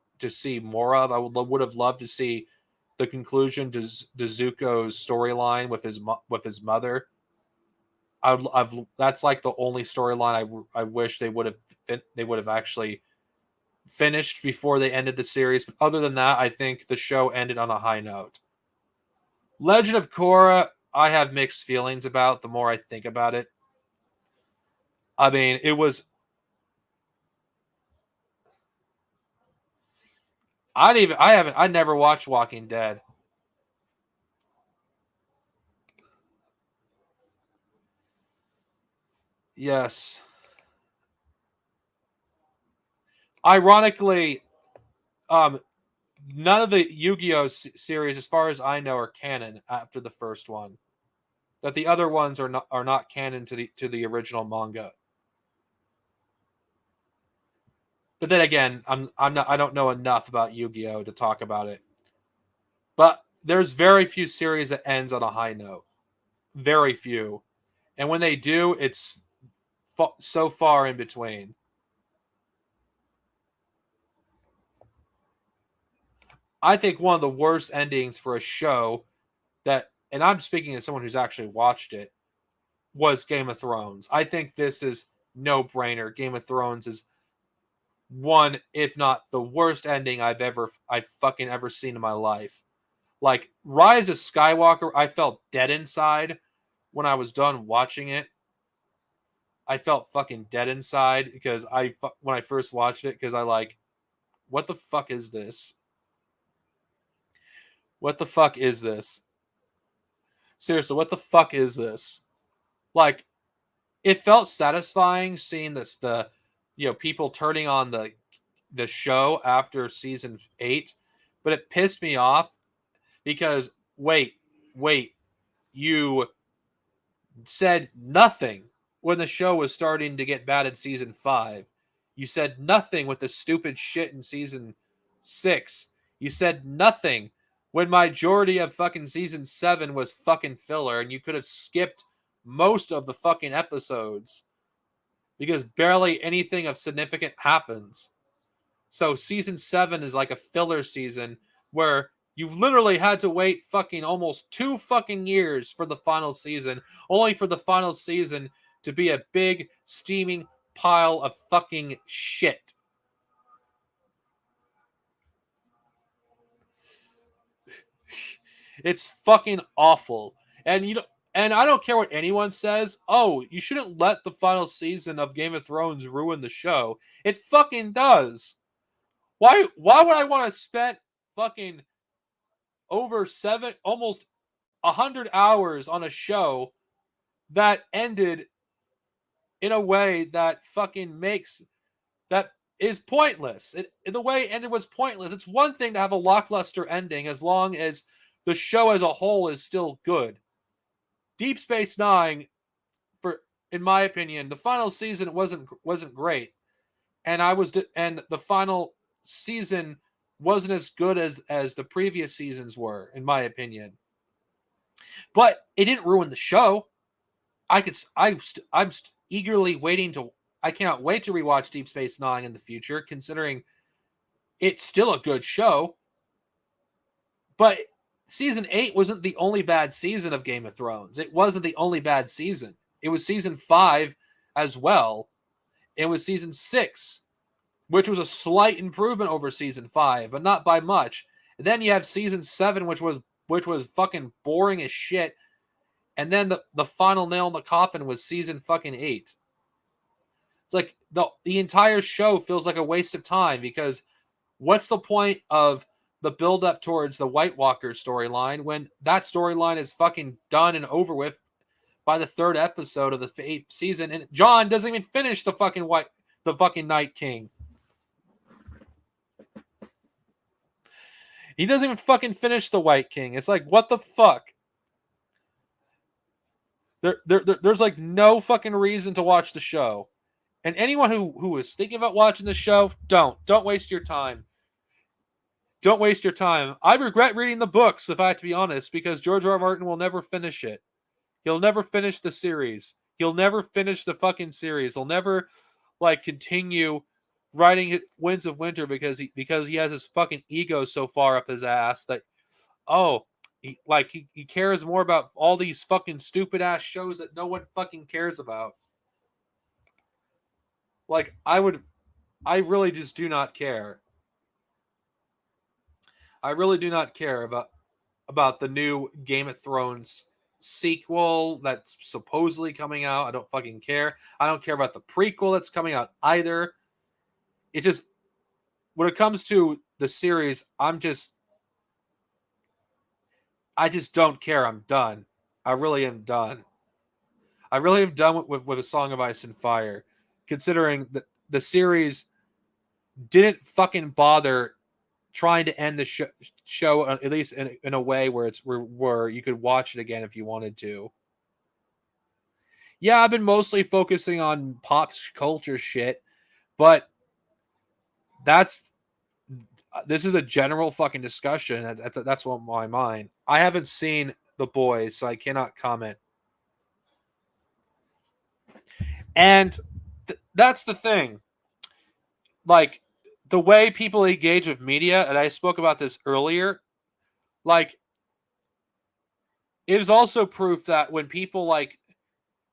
more of, I would have loved to see the conclusion to Zuko's storyline with his mother. I've that's like the only storyline I wish they would have actually finished before they ended the series. But other than that, I think the show ended on a high note. Legend of Korra, I have mixed feelings about the more I think about it. I mean, it was. I never watched Walking Dead. Yes. Ironically, none of the Yu-Gi-Oh series, as far as I know, are canon after the first one. That the other ones are not canon to the original manga. But then again, I don't know enough about Yu-Gi-Oh to talk about it. But there's very few series that ends on a high note. Very few. And when they do, it's so far in between. I think one of the worst endings for a show that, and I'm speaking as someone who's actually watched it, was Game of Thrones. I think this is no brainer. Game of Thrones is one, if not the worst ending I've fucking ever seen in my life. Like, Rise of Skywalker, I felt dead inside when I was done watching it. I felt fucking dead inside because when I first watched it, because I like, what the fuck is this? What the fuck is this? Seriously, what the fuck is this? Like, it felt satisfying seeing the people turning on the show after season 8, but it pissed me off because wait, you said nothing when the show was starting to get bad in season 5. You said nothing with the stupid shit in season 6. You said nothing when majority of fucking season 7 was fucking filler, and you could have skipped most of the fucking episodes because barely anything of significant happens. So season 7 is like a filler season where you've literally had to wait fucking almost 2 fucking years for the final season, only for the final season to be a big steaming pile of fucking shit. It's fucking awful. And I don't care what anyone says. Oh, you shouldn't let the final season of Game of Thrones ruin the show. It fucking does. Why would I want to spend fucking over almost 100 hours on a show that ended in a way that fucking that is pointless. The way it ended was pointless. It's one thing to have a lackluster ending as long as the show as a whole is still good. Deep Space Nine, in my opinion, the final season wasn't great, and the final season wasn't as good as the previous seasons were, in my opinion. But it didn't ruin the show. I'm eagerly waiting to. I cannot wait to rewatch Deep Space Nine in the future, considering it's still a good show. But season 8 wasn't the only bad season of Game of Thrones. It wasn't the only bad season. It was season 5 as well. It was season 6, which was a slight improvement over season 5, but not by much. And then you have season 7, which was fucking boring as shit. And then the final nail in the coffin was season fucking 8. It's like the entire show feels like a waste of time because what's the point of the build up towards the White Walker storyline when that storyline is fucking done and over with by the 3rd episode of the 8th season, and Jon doesn't even finish the fucking Night King. He doesn't even fucking finish the White King. It's like, what the fuck? There's like no fucking reason to watch the show. And anyone who is thinking about watching the show, don't waste your time. Don't waste your time. I regret reading the books, if I have to be honest, because George R. R. Martin will never finish it. He'll never finish the series. He'll never finish the fucking series. He'll never continue writing Winds of Winter because he has his fucking ego so far up his ass that he cares more about all these fucking stupid ass shows that no one fucking cares about. Like I really just do not care. I really do not care about the new Game of Thrones sequel that's supposedly coming out. I don't fucking care. I don't care about the prequel that's coming out either. It just, when it comes to the series, I just don't care. I'm done. I really am done. I really am done with A Song of Ice and Fire, considering that the series didn't fucking bother trying to end the show at least in a way where where you could watch it again if you wanted to. Yeah, I've been mostly focusing on pop culture shit, but this is a general fucking discussion. That's on my mind. I haven't seen The Boys, so I cannot comment. And that's the thing. Like, the way people engage with media, and I spoke about this earlier, like, it is also proof that when people, like,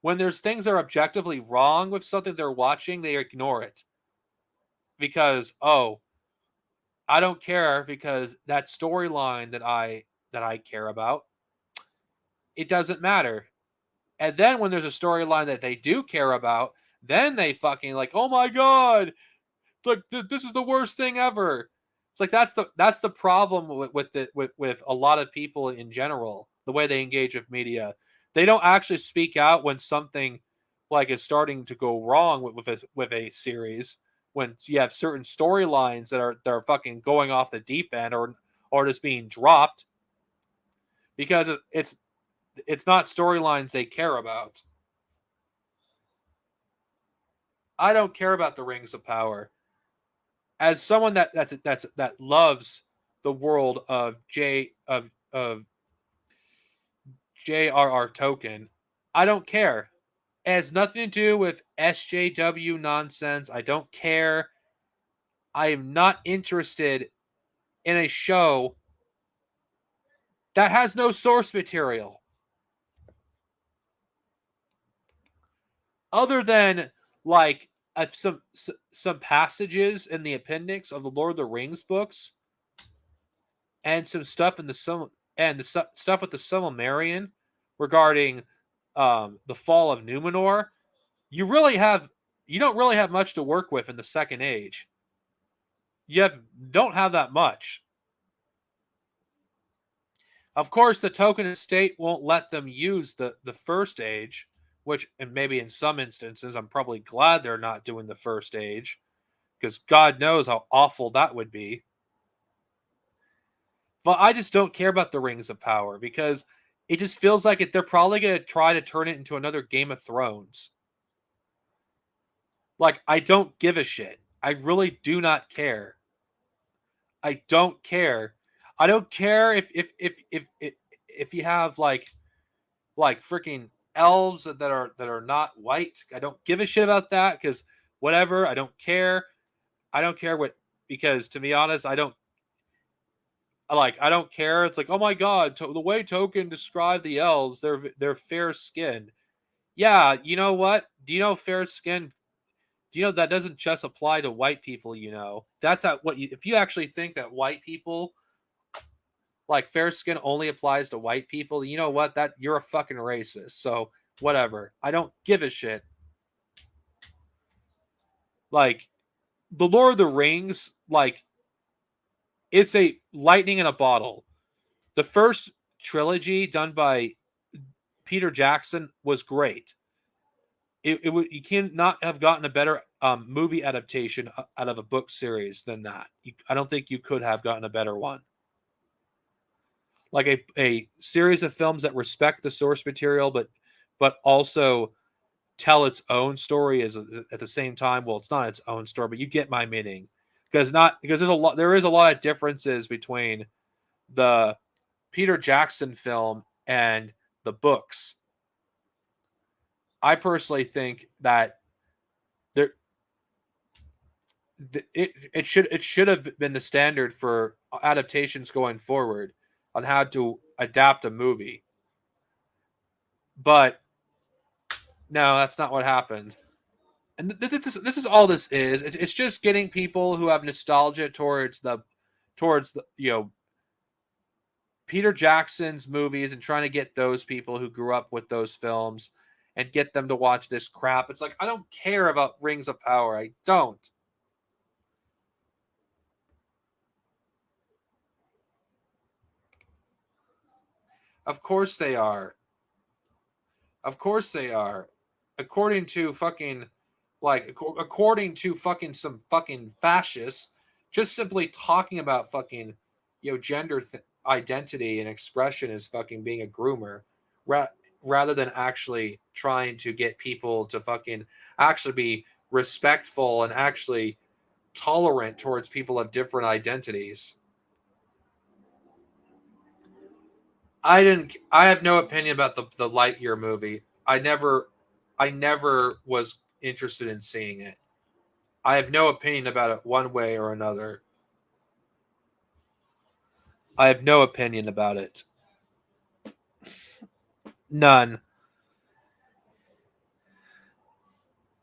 when there's things that are objectively wrong with something they're watching, they ignore it. Because, I don't care because that storyline that I care about, it doesn't matter. And then when there's a storyline that they do care about, then they fucking like, oh my god, it's like this is the worst thing ever. It's like that's the problem with a lot of people in general. The way they engage with media, they don't actually speak out when something like is starting to go wrong with a series. When you have certain storylines that are fucking going off the deep end or just being dropped because it's not storylines they care about. I don't care about the Rings of Power. As someone that loves the world of J.R.R. Tolkien, I don't care. It has nothing to do with SJW nonsense. I don't care. I am not interested in a show that has no source material. Other than like some passages in the appendix of the Lord of the Rings books and some stuff in the stuff with the Silmarillion regarding the fall of Numenor, you don't really have much to work with in the Second Age. Don't have that much. Of course, the Tolkien estate won't let them use the First Age, which, and maybe in some instances, I'm probably glad they're not doing the First Age, because God knows how awful that would be. But I just don't care about the Rings of Power because it just feels like they're probably going to try to turn it into another Game of Thrones. Like, I don't give a shit. I really do not care. I don't care. I don't care if you have like freaking elves that are not white. I don't give a shit about that because whatever. I don't care. I don't care because to be honest, I don't care. It's like, oh my god, the way Tolkien described the elves, they're fair skinned. Yeah, you know what? Do you know fair skin? Do you know that doesn't just apply to white people? You know that's if you actually think that white people like fair skin only applies to white people, you know what? That you're a fucking racist. So whatever. I don't give a shit. Like the Lord of the Rings, like it's a lightning in a bottle. The first trilogy done by Peter Jackson was great. You cannot have gotten a better movie adaptation out of a book series than that. I don't think you could have gotten a better one. Like a series of films that respect the source material, but also tell its own story is at the same time. Well, it's not its own story, but you get my meaning because there is a lot of differences between the Peter Jackson film and the books. I personally think that it should have been the standard for adaptations going forward on how to adapt a movie. But no, that's not what happened. And this is all this is. It's just getting people who have nostalgia towards the Peter Jackson's movies and trying to get those people who grew up with those films and get them to watch this crap. It's like, I don't care about Rings of Power. I don't. Of course they are. Of course they are. According to fucking some fucking fascists, just simply talking about fucking gender identity and expression as fucking being a groomer, rather than actually trying to get people to fucking actually be respectful and actually tolerant towards people of different identities. I have no opinion about the Lightyear movie. I never was interested in seeing it. I have no opinion about it one way or another. I have no opinion about it. None.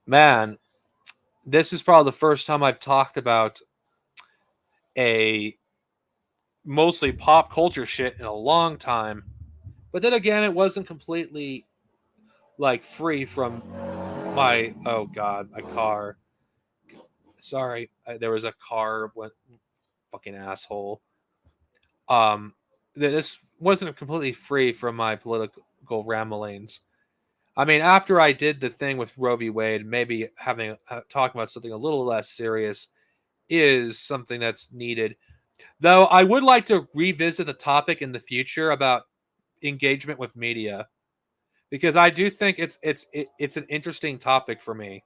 Man, this is probably the first time I've talked about a mostly pop culture shit in a long time. But then again, it wasn't completely like free from my my car. Sorry, there was a car went fucking asshole. This wasn't completely free from my political ramblings. I mean, after I did the thing with Roe v. Wade, maybe talking about something a little less serious is something that's needed. Though I would like to revisit the topic in the future about engagement with media, because I do think it's an interesting topic for me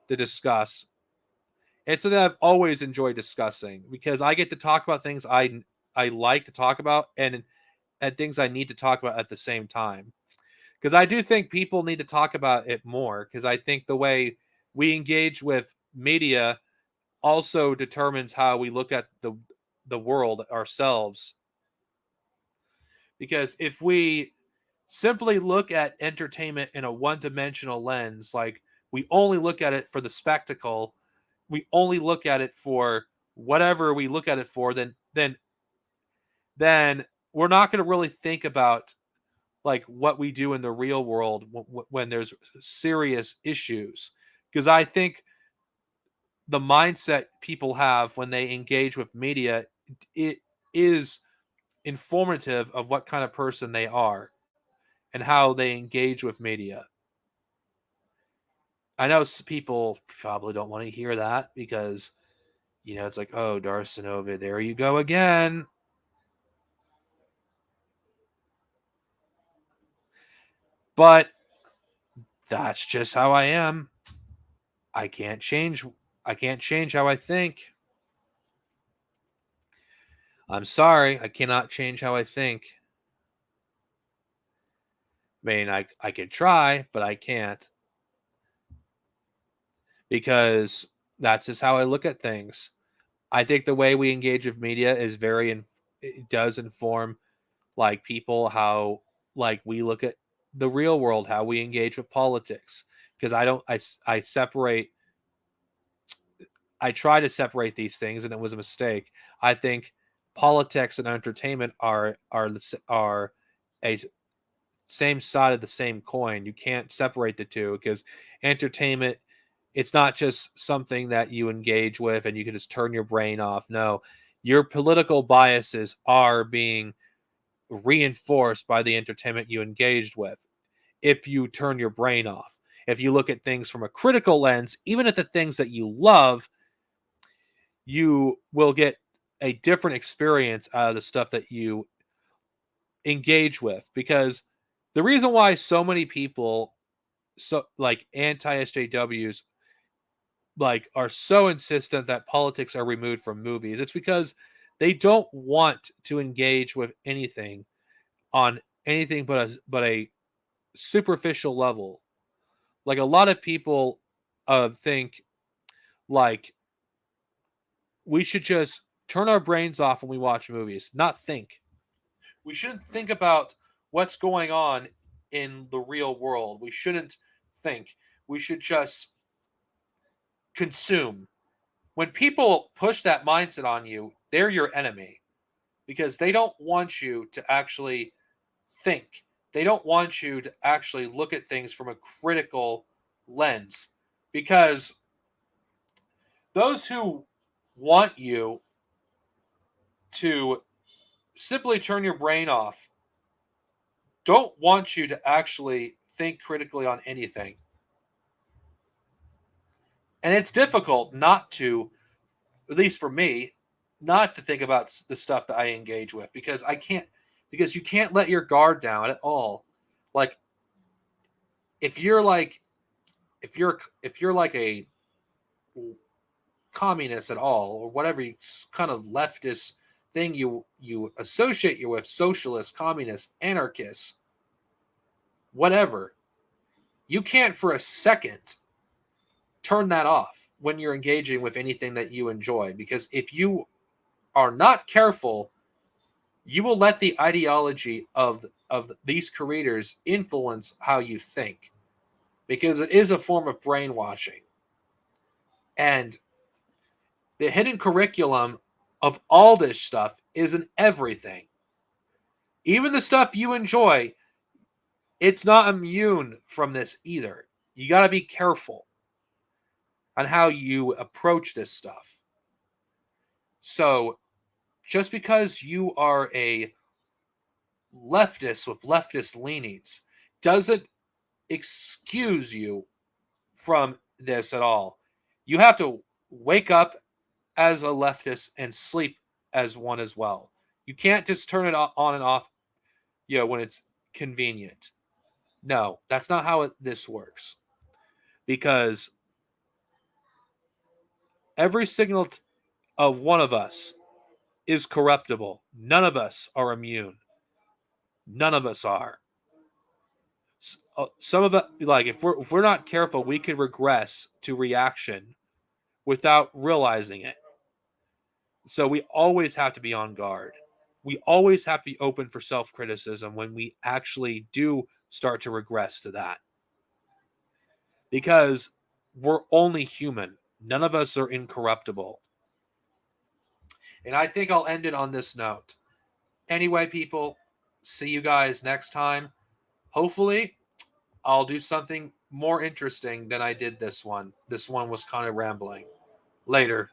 to discuss. It's something I've always enjoyed discussing because I get to talk about things I like to talk about and things I need to talk about at the same time. Because I do think people need to talk about it more, because I think the way we engage with media also determines how we look at the world ourselves. Because if we simply look at entertainment in a one-dimensional lens, like we only look at it for the spectacle, we only look at it for whatever we look at it for, then we're not going to really think about like what we do in the real world when there's serious issues. Because I think the mindset people have when they engage with media, it is informative of what kind of person they are and how they engage with media. I know people probably don't want to hear that because, it's like, oh, Darsanova, there you go again. But that's just how I am. I can't change how I think. I'm sorry, I cannot change how I think. I mean, I could try, but I can't. Because that's just how I look at things. I think the way we engage with media is it does inform like people how like we look at the real world, how we engage with politics. Because I try to separate these things, and it was a mistake. I think politics and entertainment are a same side of the same coin. You can't separate the two because entertainment, it's not just something that you engage with and you can just turn your brain off. No, your political biases are being reinforced by the entertainment you engaged with. If you turn your brain off, if you look at things from a critical lens, even at the things that you love, you will get a different experience out of the stuff that you engage with. Because the reason why so many people, so like anti-SJWs, like are so insistent that politics are removed from movies, it's because they don't want to engage with anything on anything but a superficial level. Like a lot of people think like we should just turn our brains off when we watch movies, not think. We shouldn't think about what's going on in the real world. We shouldn't think. We should just consume. When people push that mindset on you, they're your enemy because they don't want you to actually think. They don't want you to actually look at things from a critical lens because those who want you to simply turn your brain off don't want you to actually think critically on anything. And it's difficult not to, at least for me, not to think about the stuff that I engage with because because you can't let your guard down at all. Like if you're like a communist at all or whatever you kind of leftist thing you associate you with, socialist, communist, anarchist, whatever, you can't for a second turn that off when you're engaging with anything that you enjoy, because if you are not careful, you will let the ideology of these creators influence how you think, because it is a form of brainwashing. And the hidden curriculum of all this stuff is in everything. Even the stuff you enjoy, it's not immune from this either. You got to be careful on how you approach this stuff. So just because you are a leftist with leftist leanings doesn't excuse you from this at all. You have to wake up as a leftist and sleep as one as well. You can't just turn it on and off, when it's convenient. No, that's not how this works. Because every signal of one of us is corruptible. None of us are immune. None of us are. Some of it, like if we're not careful, we could regress to reaction without realizing it. So we always have to be on guard. We always have to be open for self-criticism when we actually do start to regress to that. Because we're only human. None of us are incorruptible. And I think I'll end it on this note. Anyway, people, see you guys next time. Hopefully, I'll do something more interesting than I did this one. This one was kind of rambling. Later.